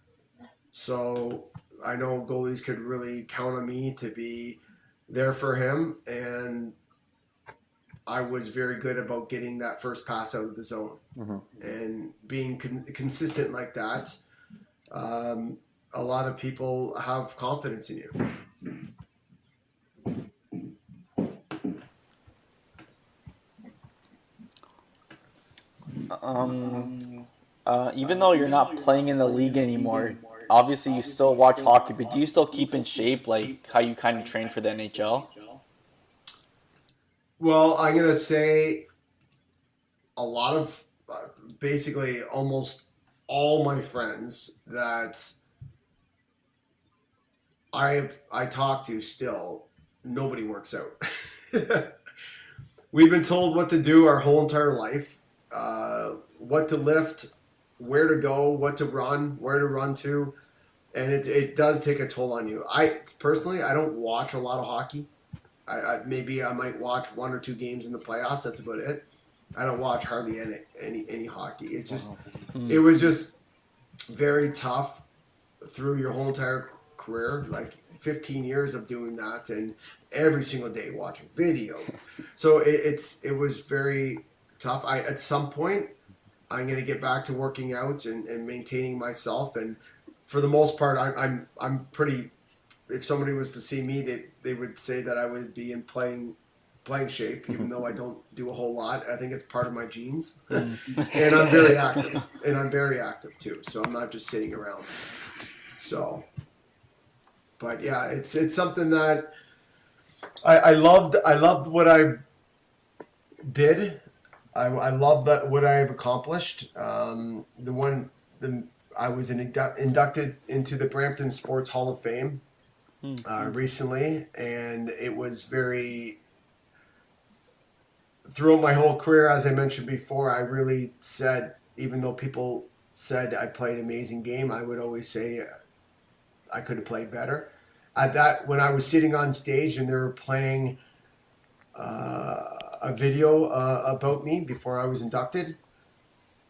so I know goalies could really count on me to be there for him, and I was very good about getting that first pass out of the zone, and being consistent like that. A lot of people have confidence in you. Even though you're not playing in the league anymore, obviously you still watch hockey, but do you still keep in shape, like how you kind of train for the NHL? Well, I'm going to say a lot of, basically almost all my friends that I talk to still, nobody works out. We've been told what to do our whole entire life, what to lift, where to go, what to run, where to run to, and it does take a toll on you. I personally, I don't watch a lot of hockey. Maybe I might watch 1 or 2 games in the playoffs. That's about it. I don't watch hardly any hockey. It's just it was just very tough through your whole entire career, like 15 years of doing that, and every single day watching video. So it was very tough. At some point I'm going to get back to working out and maintaining myself, and for the most part I'm pretty. If somebody was to see me, they would say that I would be in playing shape, even though I don't do a whole lot. I think it's part of my genes. And I'm very active. And I'm very active too. So I'm not just sitting around. So, but yeah, it's something that I loved what I did. I love what I've accomplished. I was inducted into the Brampton Sports Hall of Fame recently, and it was very, throughout my whole career, as I mentioned before, I really said, even though people said I played an amazing game, I would always say I could have played better. When I was sitting on stage and they were playing a video about me before I was inducted,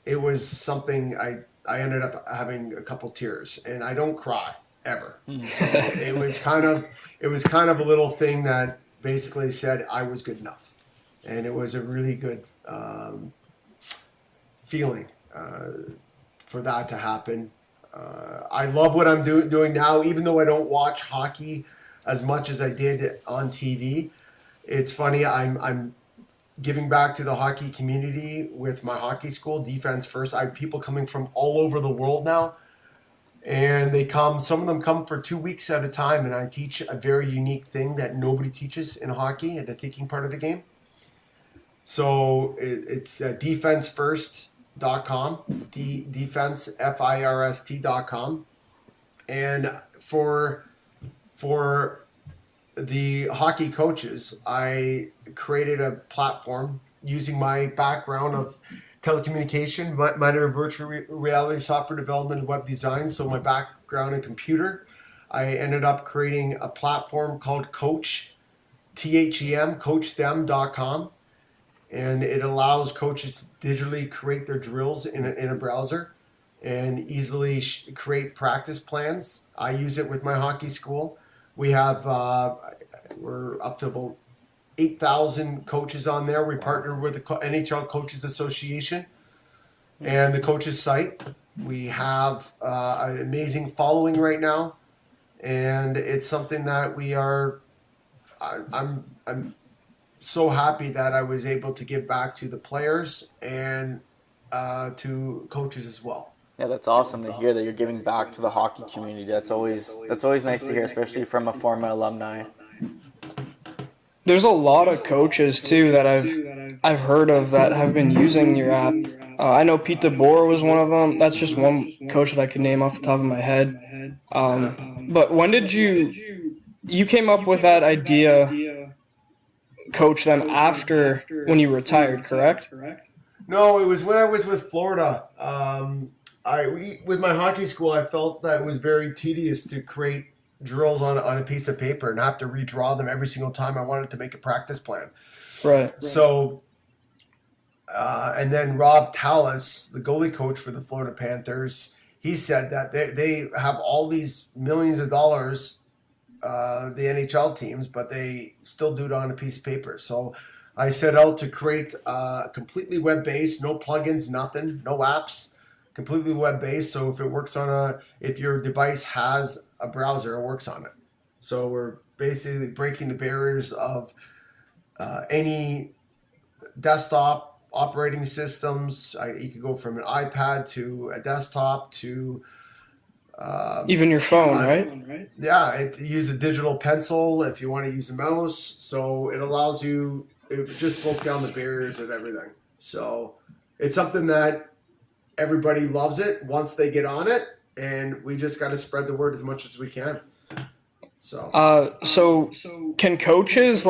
it was something I ended up having a couple tears, and I don't cry ever. So it was kind of a little thing that basically said I was good enough, and it was a really good feeling for that to happen. I love what I'm doing now, even though I don't watch hockey as much as I did on TV. It's funny, I'm giving back to the hockey community with my hockey school, Defense First. I have people coming from all over the world now, And some of them come for 2 weeks at a time, and I teach a very unique thing that nobody teaches in hockey, the thinking part of the game. So it's defensefirst.com, defensefirst.com. And for the hockey coaches, I created a platform using my background of telecommunication, minor in virtual reality, software development, and web design. So my background in computer, I ended up creating a platform called CoachThem, and it allows coaches to digitally create their drills in a browser and easily create practice plans. I use it with my hockey school. We have we're up to about 8,000 coaches on there. We partner with the NHL Coaches Association and the coaches site. We have an amazing following right now, and it's something that we are. I'm so happy that I was able to give back to the players and to coaches as well. Yeah, that's awesome to hear that you're giving back to the hockey community. That's always nice to hear, especially from a former alumni. There's a lot of coaches too that I've heard of that have been using your app. I know Pete DeBoer was one of them. That's just one coach that I could name off the top of my head. But when did you came up with that idea, coach them after when you retired, correct? No, it was when I was with Florida. With my hockey school, I felt that it was very tedious to create drills on a piece of paper and have to redraw them every single time I wanted to make a practice plan. Right. So, and then Rob Tallis, the goalie coach for the Florida Panthers, he said that they have all these millions of dollars, the NHL teams, but they still do it on a piece of paper. So I set out to create completely web-based, no plugins, nothing, no apps, completely web-based. So if it works if your device has a browser, it works on it. So we're basically breaking the barriers of any desktop operating systems. You could go from an iPad to a desktop to even your phone, right? Yeah, it use a digital pencil if you want to use a mouse. So it allows you. It just broke down the barriers of everything. So it's something that everybody loves it once they get on it, and we just got to spread the word as much as we can. So can coaches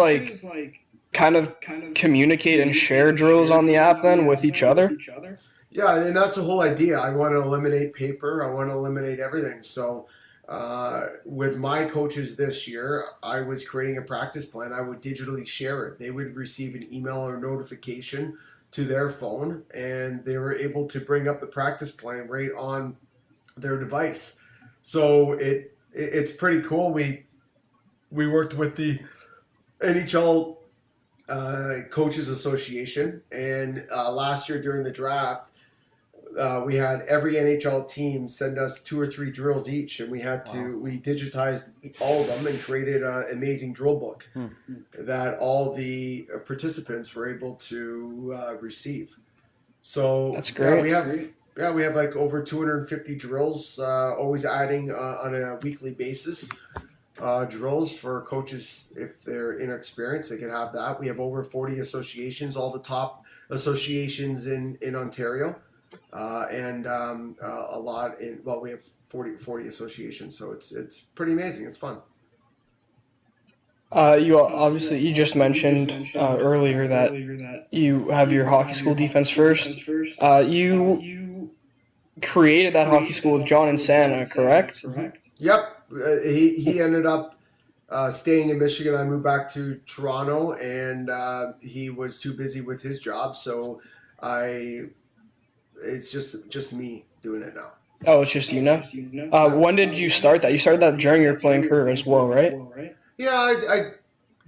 kind of communicate and share drills on the app then with each other? Yeah, and that's the whole idea. I want to eliminate paper. I want to eliminate everything. So with my coaches this year, I was creating a practice plan. I would digitally share it. They would receive an email or notification to their phone, and they were able to bring up the practice plan right on their device. So it's pretty cool. We worked with the NHL Coaches Association, and last year during the draft, we had every NHL team send us 2 or 3 drills each, and we digitized all of them and created an amazing drill book that all the participants were able to receive. So that's great. We have like over 250 drills, always adding on a weekly basis. Drills for coaches if they're inexperienced, they can have that. We have over 40 associations, all the top associations in Ontario. And a lot we have 40 associations, so it's pretty amazing. It's fun. You just mentioned earlier that you have your hockey school Defense First. You created that hockey school with John and Santa, correct? Yep. He ended up staying in Michigan. I moved back to Toronto, and he was too busy with his job, so it's just me doing it now. Oh, it's just you now? When did you start that? You started that during your playing career as well, right? Yeah, I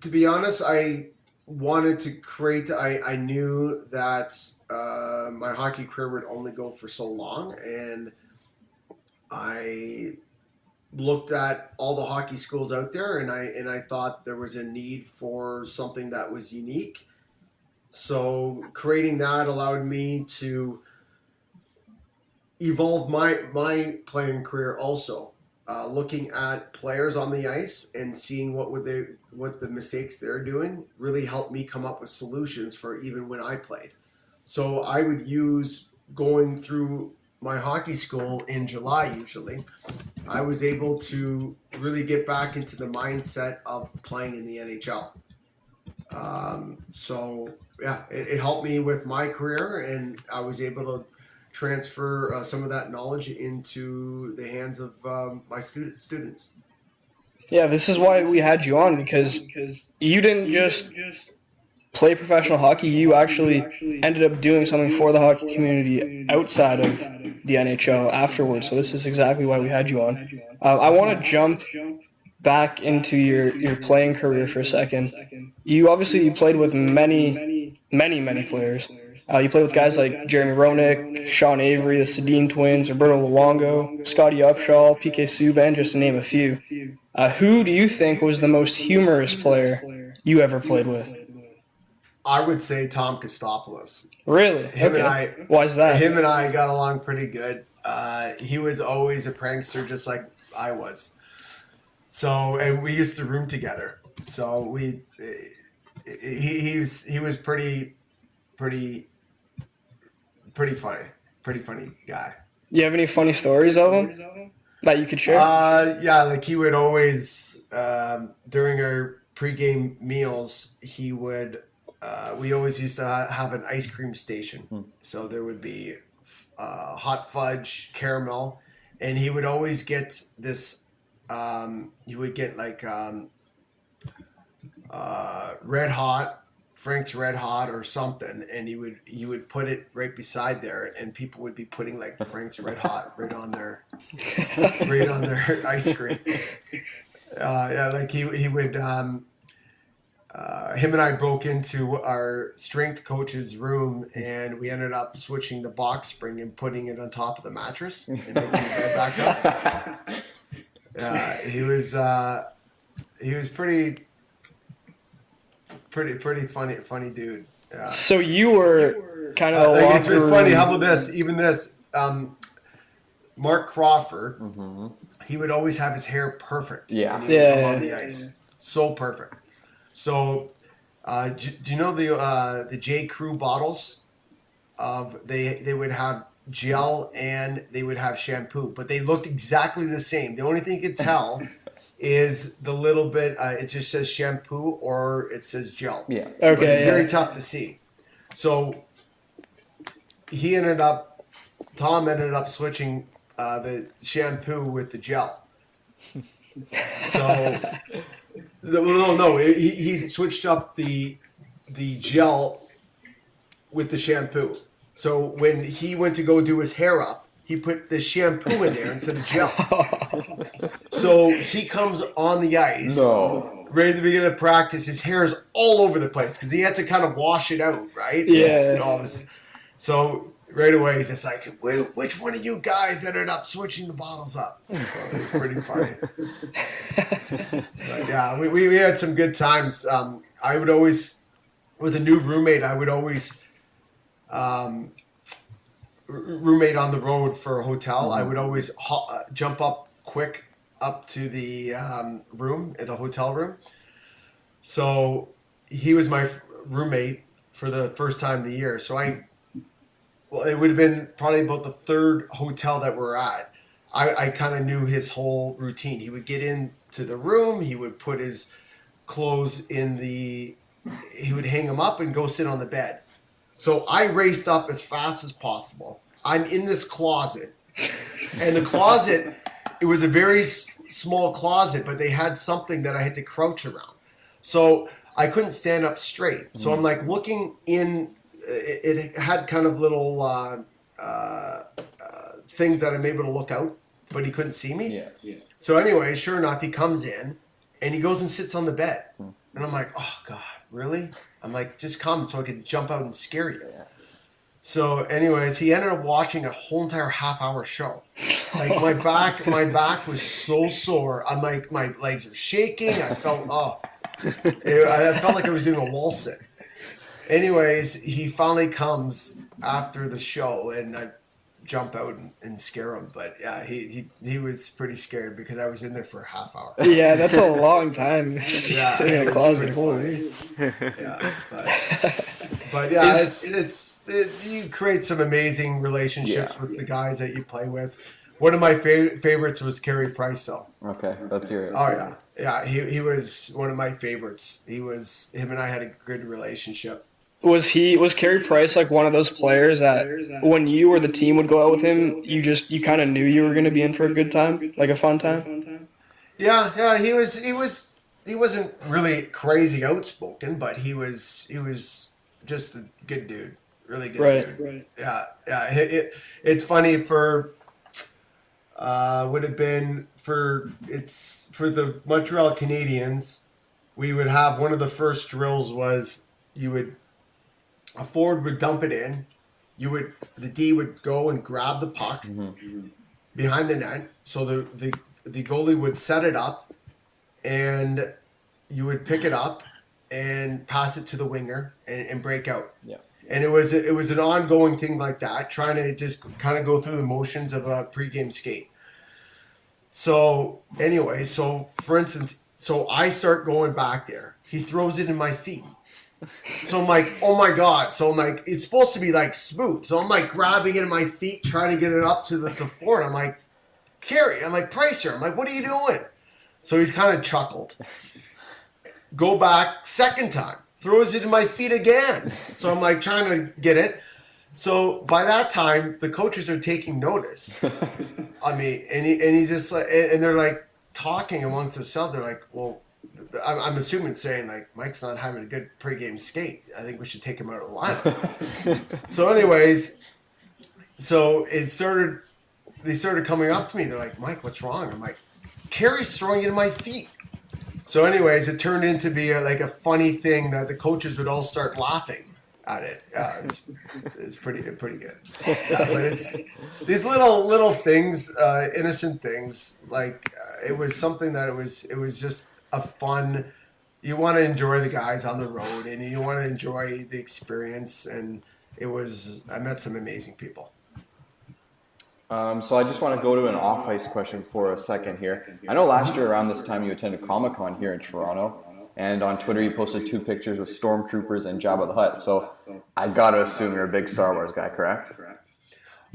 to be honest, I wanted to create. I knew that my hockey career would only go for so long, and I looked at all the hockey schools out there, and I thought there was a need for something that was unique. So creating that allowed me to evolved my playing career also. Looking at players on the ice and seeing what the mistakes they're doing really helped me come up with solutions for even when I played. So I would use going through my hockey school in July usually. I was able to really get back into the mindset of playing in the NHL. So yeah, it helped me with my career, and I was able to transfer some of that knowledge into the hands of my students. Yeah, this is why we had you on, because you didn't just play professional hockey. You actually ended up doing something for the hockey community outside of the NHL afterwards. So this is exactly why we had you on. I want to jump back into your playing career for a second. You played with many players. You played with guys like Jeremy Roenick, Sean Avery, the Sedin twins, Roberto Luongo, Scotty Upshaw, PK Subban, just to name a few. Who do you think was the most humorous player you ever played with? I would say Tom Kostopoulos. Really? Him okay. and I. Why is that? Him and I got along pretty good. He was always a prankster, just like I was. So, and we used to room together. So he was pretty funny guy. You have any funny stories of him that you could share? Yeah, like he would always during our pregame meals, he would. We always used to have an ice cream station. So there would be hot fudge, caramel, and he would always get this. He would get like Red Hot, Frank's Red Hot or something, and he would put it right beside there, and people would be putting like Frank's Red Hot right on their ice cream. Yeah, like he would. Him and I broke into our strength coach's room, and we ended up switching the box spring and putting it on top of the mattress and making the bed back up. He was pretty funny dude. Yeah. So you were kind of it's funny. How about this? Even this, Mark Crawford. Mm-hmm. He would always have his hair perfect. Yeah, when he would come on the ice, so perfect. So, do you know the J. Crew bottles? They would have gel and they would have shampoo, but they looked exactly the same. The only thing you could tell is the little bit. It just says shampoo or it says gel. Yeah. Okay. But it's very tough to see. So Tom ended up switching the shampoo with the gel. So. No. He switched up the gel with the shampoo. So when he went to go do his hair up, he put the shampoo in there instead of gel. So he comes on the ice, ready to begin to practice. His hair is all over the place because he had to kind of wash it out, right? Yeah. So right away he's just like, which one of you guys ended up switching the bottles up? So it was pretty funny. But yeah, we had some good times. I would always, with a new roommate, roommate on the road for a hotel. I would always jump up quick up to the room, the hotel room. So he was my roommate for the first time of the year. So it would have been probably about the third hotel that we're at. I kind of knew his whole routine. He would get into the room. He would put his clothes he would hang them up and go sit on the bed. So I raced up as fast as possible. I'm in this closet. And the closet, it was a very small closet, but they had something that I had to crouch around. So I couldn't stand up straight. So I'm like looking in. It had kind of little things that I'm able to look out, but he couldn't see me. Yeah. So anyway, sure enough, he comes in and he goes and sits on the bed. And I'm like, oh God, really? I'm like, just come so I could jump out and scare you. Yeah. So anyways, he ended up watching a whole entire half-hour show. Like my back was so sore. I'm like, my legs are shaking. I felt I felt like I was doing a wall sit. Anyways, he finally comes after the show, and I jump out and scare him. But yeah, he was pretty scared because I was in there for a half hour. Yeah, that's a long time. Yeah, Sitting in it a was closet. pretty Holy. funny. Yeah, but yeah, you create some amazing relationships with the guys that you play with. One of my favorites was Carey Price, though. Okay, let's hear it. Oh yeah. He was one of my favorites. Him and I had a good relationship. Was Carey Price like one of those players that when you or the team would go out with him, you kind of knew you were going to be in for a good time, like a fun time? Yeah. He wasn't really crazy outspoken, but he was just a good dude, really good dude. Right. Yeah. It's funny for would have been for the Montreal Canadiens. We would have one of the first drills was a forward would dump it in. The D would go and grab the puck behind the net. So the goalie would set it up, and you would pick it up and pass it to the winger and break out. Yeah. And it was an ongoing thing like that, trying to just kind of go through the motions of a pregame skate. So anyway, for instance, I start going back there. He throws it in my feet. So I'm like, oh my God. So I'm like, it's supposed to be like smooth. So I'm like grabbing it in my feet, trying to get it up to the floor. And I'm like, Carey, I'm like, Pricer. I'm like, what are you doing? So he's kind of chuckled. Go back, second time. Throws it in my feet again. So I'm like trying to get it. So by that time, the coaches are taking notice. I mean, and he's just like, and they're like talking amongst themselves. They're like, well, I'm assuming saying like Mike's not having a good pregame skate. I think we should take him out of the lineup. So, anyways, they started coming up to me. They're like, Mike, what's wrong? I'm like, Carey's throwing it in my feet. So, anyways, it turned into be a funny thing that the coaches would all start laughing at it. It's pretty good. Yeah, but it's these little things, innocent things. Like it was something that it was just a fun. You want to enjoy the guys on the road, and you want to enjoy the experience. And I met some amazing people. So I just want to go to an off-ice question for a second here. I know last year around this time you attended Comic-Con here in Toronto, and on Twitter you posted 2 pictures with Stormtroopers and Jabba the Hutt. So I got to assume you're a big Star Wars guy, correct?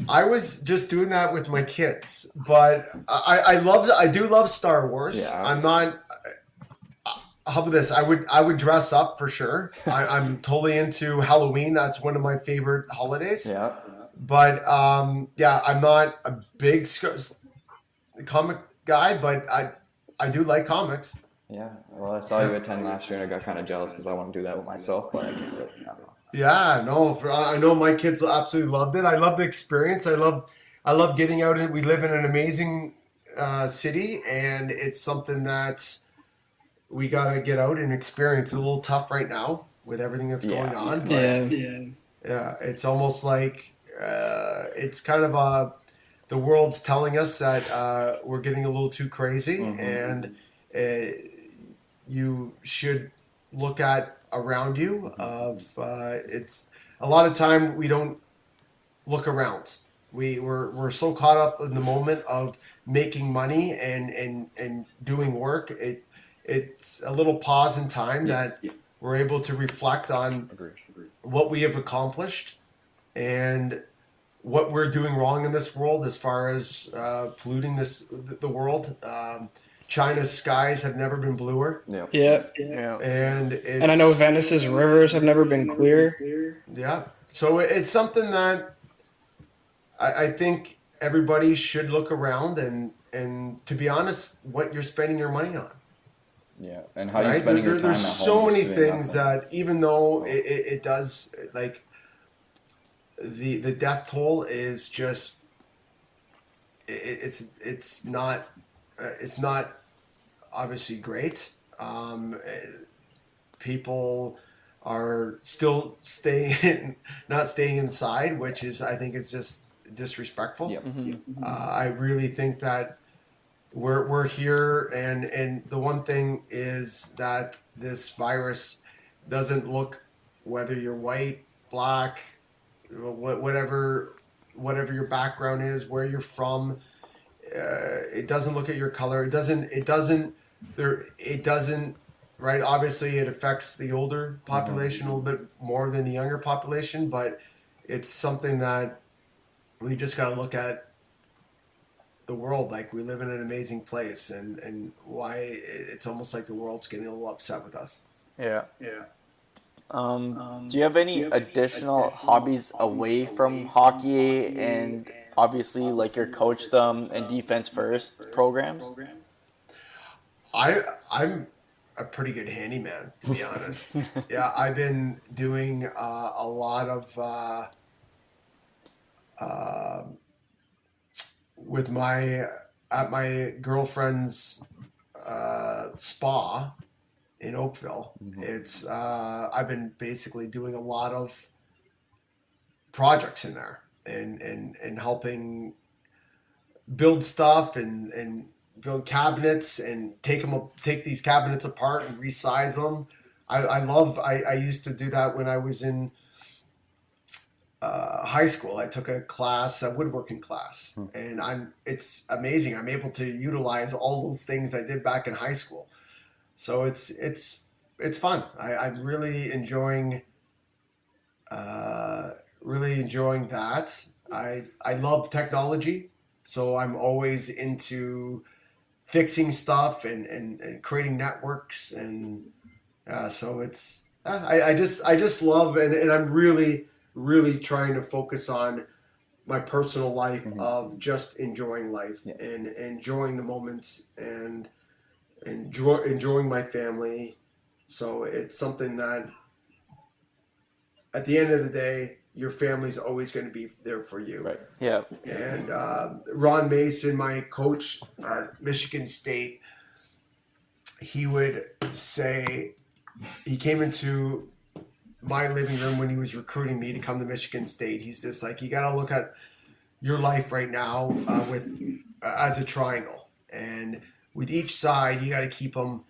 I was just doing that with my kids, but I do love Star Wars. Yeah. I'm not. How about this? I would dress up for sure. I'm totally into Halloween. That's one of my favorite holidays. Yeah. But I'm not a big comic guy, but I do like comics. Yeah. Well, I saw you attend last year, and I got kind of jealous because I want to do that with myself, but I can't really. Yeah, no. I know my kids absolutely loved it. I love the experience. I love getting out. We live in an amazing city, and it's something that we gotta get out and experience. It's a little tough right now with everything that's going on. But yeah. It's almost like it's kind of the world's telling us that we're getting a little too crazy, and you should look at around you. It's a lot of time we don't look around. We're so caught up in the moment of making money and doing work. It's a little pause in time that we're able to reflect on what we have accomplished and what we're doing wrong in this world as far as polluting the world. China's skies have never been bluer. Yeah. And I know Venice's rivers have never been clear. Yeah. So it's something that I think everybody should look around and to be honest, what you're spending your money on. Yeah, and how you're spending your time There's at so home many things that even though it does, like, the death toll is just it's not obviously great. People are still not staying inside, which is, I think, it's just disrespectful. Yep. Mm-hmm. I really think that we're here, and the one thing is that this virus doesn't look, whether you're white, black, whatever whatever your background is, where you're from. It doesn't look at your color. It doesn't. Right. Obviously, it affects the older population a little bit more than the younger population, but it's something that we just got to look at the world like we live in an amazing place, and why it's almost like the world's getting a little upset with us. Yeah. Do you have any additional hobbies away from hockey and obviously like your CoachThem and Defense First programs? I'm a pretty good handyman, to be honest. Yeah, I've been doing a lot of with my girlfriend's spa in Oakville. It's I've been basically doing a lot of projects in there and helping build stuff and build cabinets and take these cabinets apart and resize them. I used to do that when I was in high school. I took a class, a woodworking class, and it's amazing. I'm able to utilize all those things I did back in high school. So it's fun. I'm really enjoying that. I love technology, so I'm always into fixing stuff and creating networks, and so it's I just love, and I'm really trying to focus on my personal life of just enjoying life and enjoying the moments and enjoying my family. So it's something that at the end of the day, your family's always going to be there for you. Right. Yeah. And Ron Mason, my coach at Michigan State, he would say, he came into my living room when he was recruiting me to come to Michigan State. He's just like, you got to look at your life right now as a triangle, and with each side, you got to keep them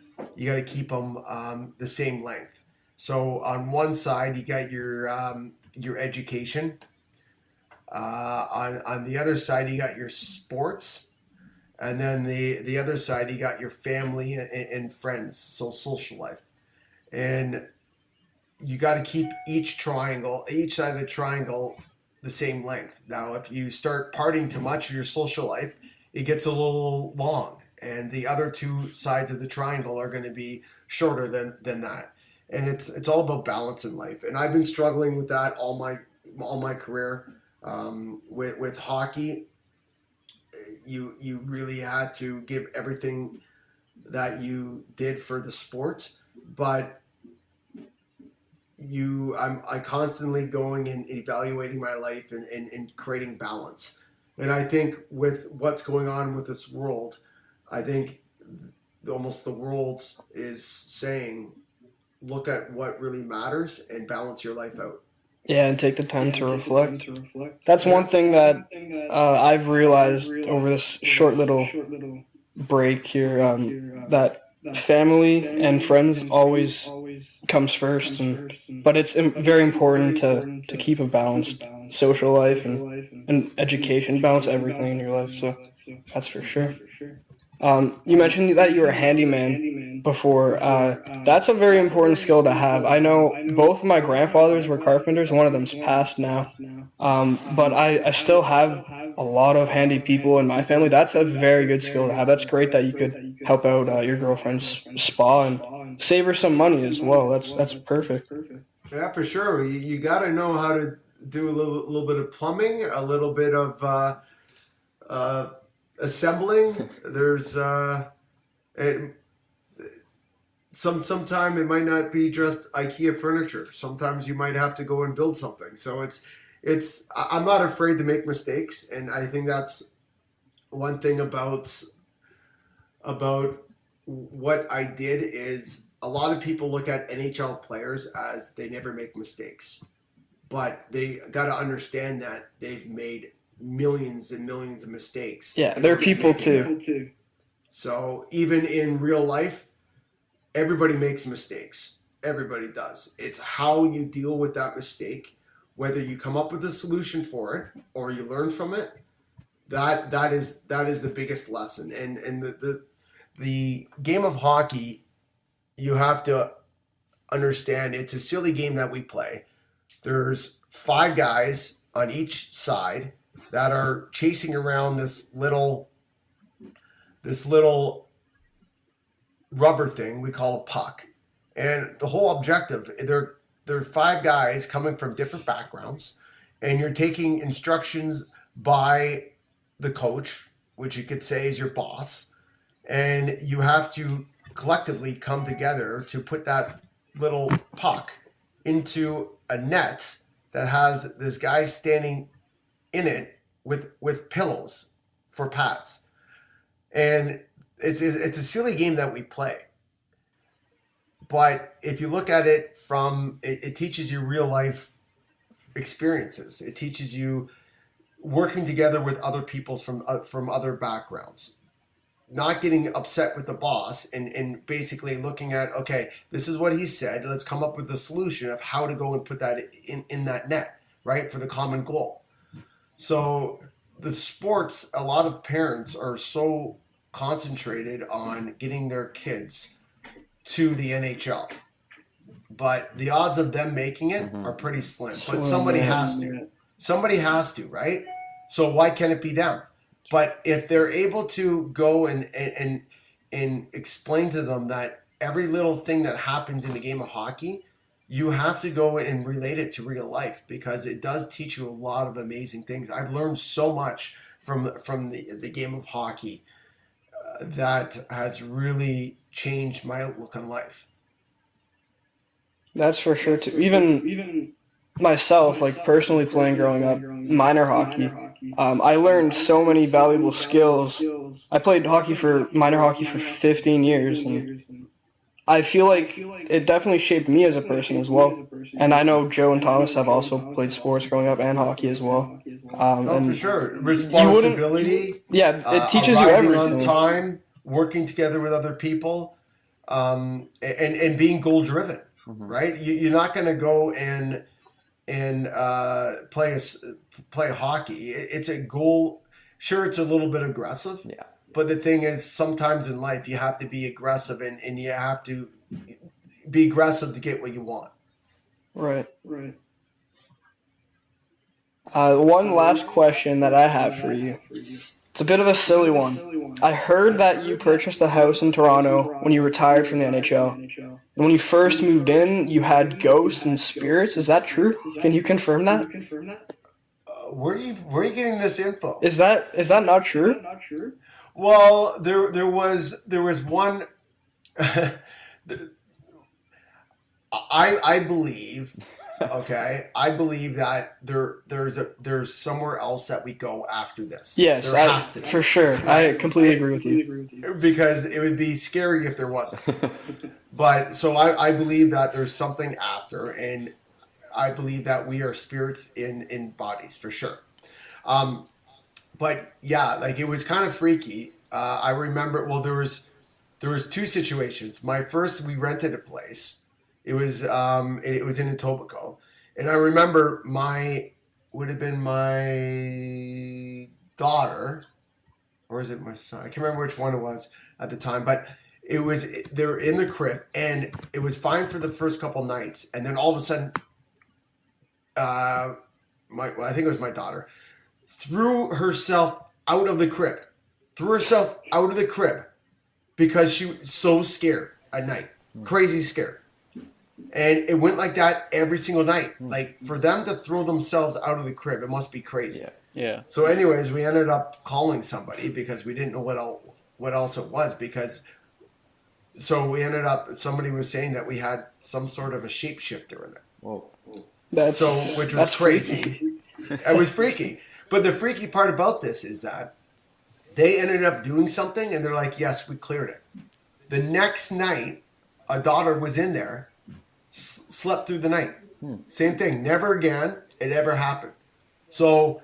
the same length. So on one side, you got your education. On the other side, you got your sports, and then the other side, you got your family and friends, so social life. And you got to keep each side of the triangle the same length. Now, if you start partying too much in your social life, it gets a little long, and the other two sides of the triangle are going to be shorter than that. And it's all about balance in life. And I've been struggling with that all my career. With hockey, you really had to give everything that you did for the sport, but I constantly going and evaluating my life and creating balance. And I think with what's going on with this world, I think almost the world is saying, look at what really matters and balance your life out. Yeah, and take the time to reflect. That's one thing that I've realized over this short little break here, that family and friends always comes first, but it's very important to keep a balanced social life and education, balance everything in your life, so that's for sure. You mentioned that you were a handyman before. That's a very important skill to have. I know both of my grandfathers were carpenters. One of them's passed now. But I still have a lot of handy people in my family. That's a very good skill to have. That's great that you could help out your girlfriend's spa and save her some money as well. That's perfect. Yeah, for sure. You got to know how to do a little bit of plumbing, a little bit of assembling. There's sometime it might not be just IKEA furniture. Sometimes you might have to go and build something. So it's I'm not afraid to make mistakes, and I think that's one thing about what I did is a lot of people look at NHL players as they never make mistakes, but they got to understand that they've made millions and millions of mistakes. Yeah, they're people too. So even in real life, everybody makes mistakes. Everybody does. It's how you deal with that mistake, whether you come up with a solution for it or you learn from it, that is the biggest lesson. And the game of hockey, you have to understand it's a silly game that we play. There's 5 guys on each side that are chasing around this little rubber thing we call a puck. And the whole objective, there are 5 guys coming from different backgrounds, and you're taking instructions by the coach, which you could say is your boss, and you have to collectively come together to put that little puck into a net that has this guy standing in it with pillows for pads. And it's a silly game that we play. But if you look at it from, it teaches you real life experiences. It teaches you working together with other people from other backgrounds, not getting upset with the boss, and basically looking at, okay, this is what he said. Let's come up with a solution of how to go and put that in that net, right, for the common goal. So the sports, a lot of parents are so concentrated on getting their kids to the NHL, but the odds of them making it are pretty slim. But somebody has to. Somebody has to, right? So why can't it be them? But if they're able to go and explain to them that every little thing that happens in the game of hockey, you have to go and relate it to real life, because it does teach you a lot of amazing things. I've learned so much from the game of hockey that has really changed my outlook on life. That's for sure too. Even myself, like personally playing growing up, minor hockey, I learned so many valuable skills. I played minor hockey for 15 years, and I feel like it definitely shaped me as a person as well. And I know Joe and Thomas have also played sports growing up and hockey as well. And for sure. Responsibility. Yeah, it teaches you everything. On time, working together with other people, and being goal driven, right? You're not going to go and play hockey. It's a goal. Sure, it's a little bit aggressive. Yeah. But the thing is, sometimes in life you have to be aggressive, and you have to be aggressive to get what you want. Right. One last question that I have for you. It's a bit of a silly one. I heard that you purchased a house in Toronto when you retired from the NHL. And when you first moved in, you had ghosts and spirits. Is that true? Can you confirm that? Where are you getting this info? Is that not true? Well, there was one. I believe. Okay, I believe that there's somewhere else that we go after this. Yes, there has to be. For sure. I completely agree with you. Because it would be scary if there wasn't. But so I believe that there's something after, and I believe that we are spirits in bodies for sure. But yeah, like it was kind of freaky. I remember. Well, there was 2 situations. My first, we rented a place. It was in Etobicoke, and I remember would have been my daughter, or is it my son? I can't remember which one it was at the time, but they were in the crib, and it was fine for the first couple nights, and then all of a sudden, I think it was my daughter, threw herself out of the crib because she was so scared at night, crazy scared. And it went like that every single night. Like, for them to throw themselves out of the crib, it must be crazy. Yeah. So anyways, we ended up calling somebody because we didn't know what else it was. So we ended up, somebody was saying that we had some sort of a shapeshifter in there. Whoa. Which was crazy. It was freaky. But the freaky part about this is that they ended up doing something, and they're like, yes, we cleared it. The next night, a daughter was in there, slept through the night. Same thing. Never again it ever happened. So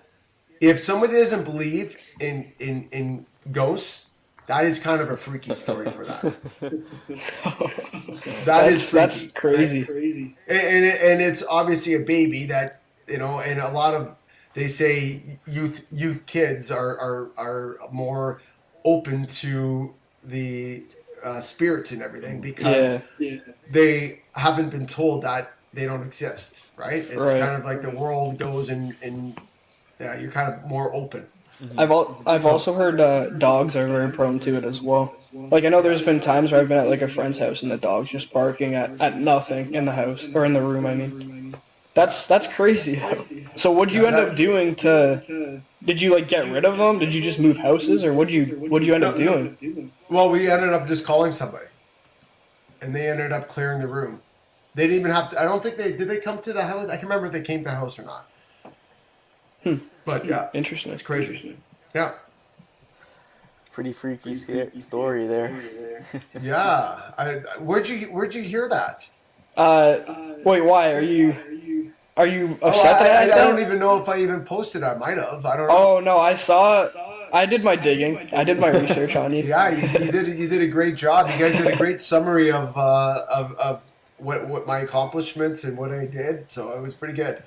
if somebody doesn't believe in ghosts, that is kind of a freaky story for that. That's freaky. That's crazy. And it's obviously a baby that and a lot of, they say youth kids are more open to the spirits and everything because they haven't been told that they don't exist, right? It's kind of like the world goes and you're kind of more open. I've also heard dogs are very prone to it as well. Like, I know there's been times where I've been at like a friend's house and the dog's just barking at nothing in the house or in the room. I mean, that's crazy though. So what'd you end up doing to? Did you like get rid of them? Did you just move houses, or what'd you end up doing? Well, we ended up just calling somebody, and they ended up clearing the room. They didn't even have to. I don't think did. They come to the house? I can't remember if they came to the house or not. But yeah, interesting. It's crazy. Yeah. Pretty freaky story there. Yeah. Where'd you hear that? Wait, why are you upset I that don't even know if I even posted. I might have. I don't know. Oh no, I saw. I did my digging. I did my research on you. Yeah, you did a great job. You guys did a great summary of what my accomplishments and what I did. So it was pretty good.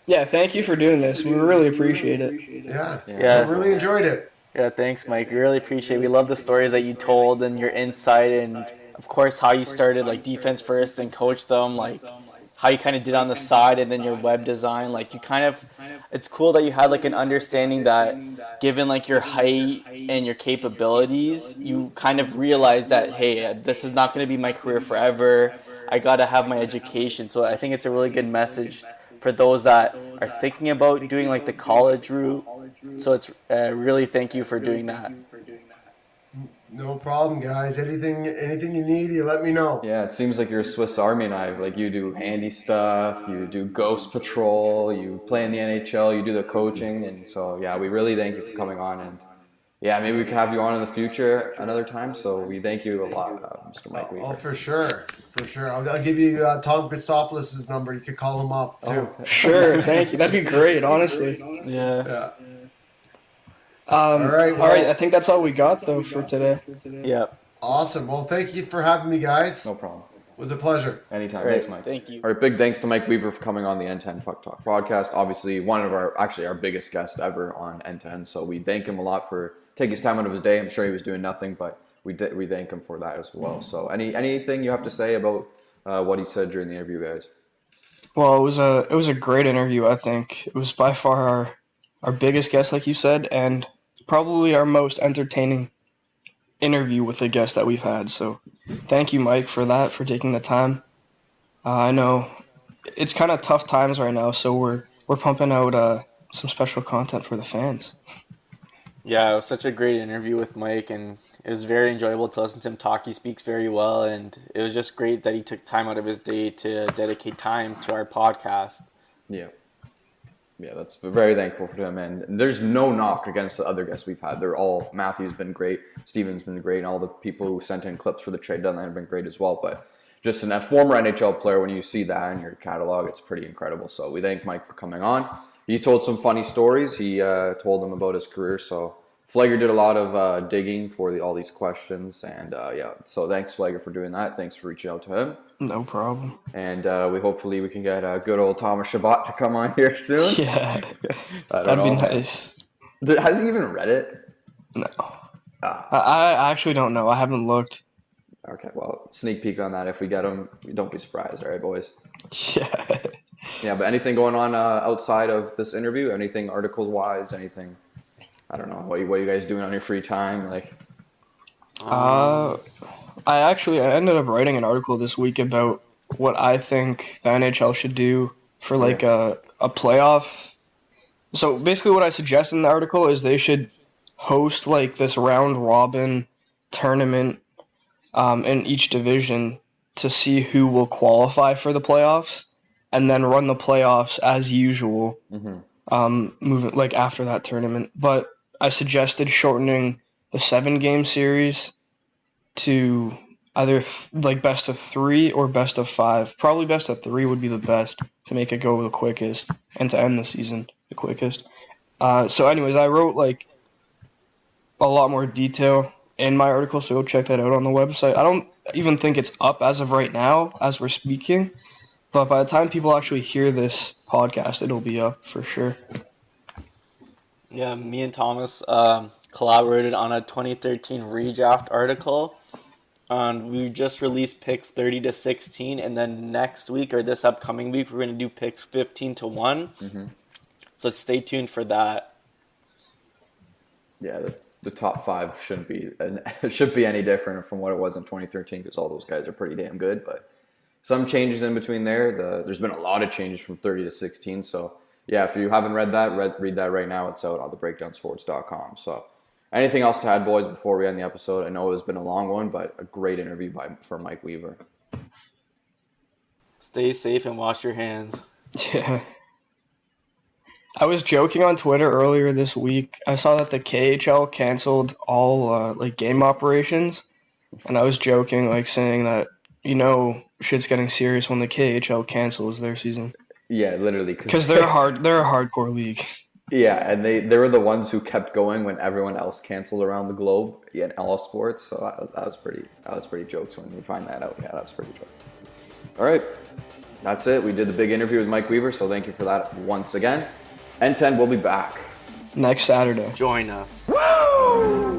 Yeah, thank you for doing this. We really appreciate it. Yeah. Yeah. I really enjoyed it. Yeah, thanks, Mike. We really appreciate it. We love the stories that you told and your insight, and of course how you started like Defense First and CoachThem, like how you kind of did on the side, and then your web design. Like you kind of, it's cool that you had like an understanding that given like your height and your capabilities, you kind of realized that, hey, this is not going to be my career forever. I got to have my education. So I think it's a really good message for those that are thinking about doing like the college route. So it's really thank you for doing that. No problem, guys. Anything you need, you let me know. Yeah, it seems like you're a Swiss Army knife. Like you do handy stuff, you do ghost patrol, you play in the NHL, you do the coaching, and so yeah, we really thank you for coming on, and yeah, maybe we can have you on in the future another time. So we thank you a lot, Mr. Mike Weaver. Oh, for sure. I'll give you Tom Christopoulos' number. You could call him up too. Sure, thank you. That'd be great, honestly. Yeah. All right. I think that's all we got though for today. Yeah. Awesome. Well, thank you for having me, guys. No problem. It was a pleasure. Anytime. Great. Thanks, Mike. Thank you. All right, big thanks to Mike Weaver for coming on the N10 Puck Talk podcast. Obviously, one of our biggest guests ever on N10. So we thank him a lot for taking his time out of his day. I'm sure he was doing nothing, but we thank him for that as well. So anything you have to say about what he said during the interview, guys? Well, it was a great interview. I think it was by far our biggest guest, like you said, and probably our most entertaining interview with a guest that we've had. So thank you, Mike, for that, for taking the time. I know it's kind of tough times right now, so we're pumping out some special content for the fans. Yeah, it was such a great interview with Mike, and it was very enjoyable to listen to him talk. He speaks very well, and it was just great that he took time out of his day to dedicate time to our podcast. Yeah, that's very thankful for him. And there's no knock against the other guests we've had. Matthew's been great, Steven's been great, and all the people who sent in clips for the trade deadline have been great as well. But just a former NHL player, when you see that in your catalog, it's pretty incredible. So we thank Mike for coming on. He told some funny stories. He told them about his career. So Flagger did a lot of digging for all these questions. And so thanks, Flagger, for doing that. Thanks for reaching out to him. No problem. And hopefully we can get good old Thomas Chabot to come on here soon. Yeah, that'd be nice. Has he even read it? No. I actually don't know. I haven't looked. Okay, well, sneak peek on that. If we get him, don't be surprised, all right, boys? Yeah. Yeah, but anything going on outside of this interview? Anything articles-wise? Anything? I don't know. What are you guys doing on your free time? Like, I ended up writing an article this week about what I think the NHL should do for like a playoff. So basically what I suggest in the article is they should host like this round robin tournament in each division to see who will qualify for the playoffs, and then run the playoffs as usual, moving like after that tournament. But I suggested shortening the 7-game series to either like best of 3 or best of 5. Probably best of 3 would be the best to make it go the quickest and to end the season the quickest. So anyways, I wrote like a lot more detail in my article, so go check that out on the website. I don't even think it's up as of right now as we're speaking, But by the time people actually hear this podcast, it'll be up for sure. Yeah, me and Thomas collaborated on a 2013 redraft article. We just released picks 30 to 16, and then next week or this upcoming week, we're going to do picks 15 to 1. Mm-hmm. So stay tuned for that. Yeah, the top 5 shouldn't be any different from what it was in 2013 because all those guys are pretty damn good. But some changes in between there. There's been a lot of changes from 30 to 16. So yeah, if you haven't read that, read that right now. It's out on thebreakdownsports.com. So anything else to add, boys, before we end the episode? I know it's been a long one, but a great interview for Mike Weaver. Stay safe and wash your hands. Yeah. I was joking on Twitter earlier this week. I saw that the KHL canceled all game operations, and I was joking, saying that shit's getting serious when the KHL cancels their season. Yeah, literally, because they're a hardcore league. Yeah, and they were the ones who kept going when everyone else canceled around the globe in all sports. So that was pretty jokes when you find that out. Yeah, that's pretty jokes. All right, that's it. We did the big interview with Mike Weaver, so thank you for that once again. N10 will be back next Saturday. Join us. Woo!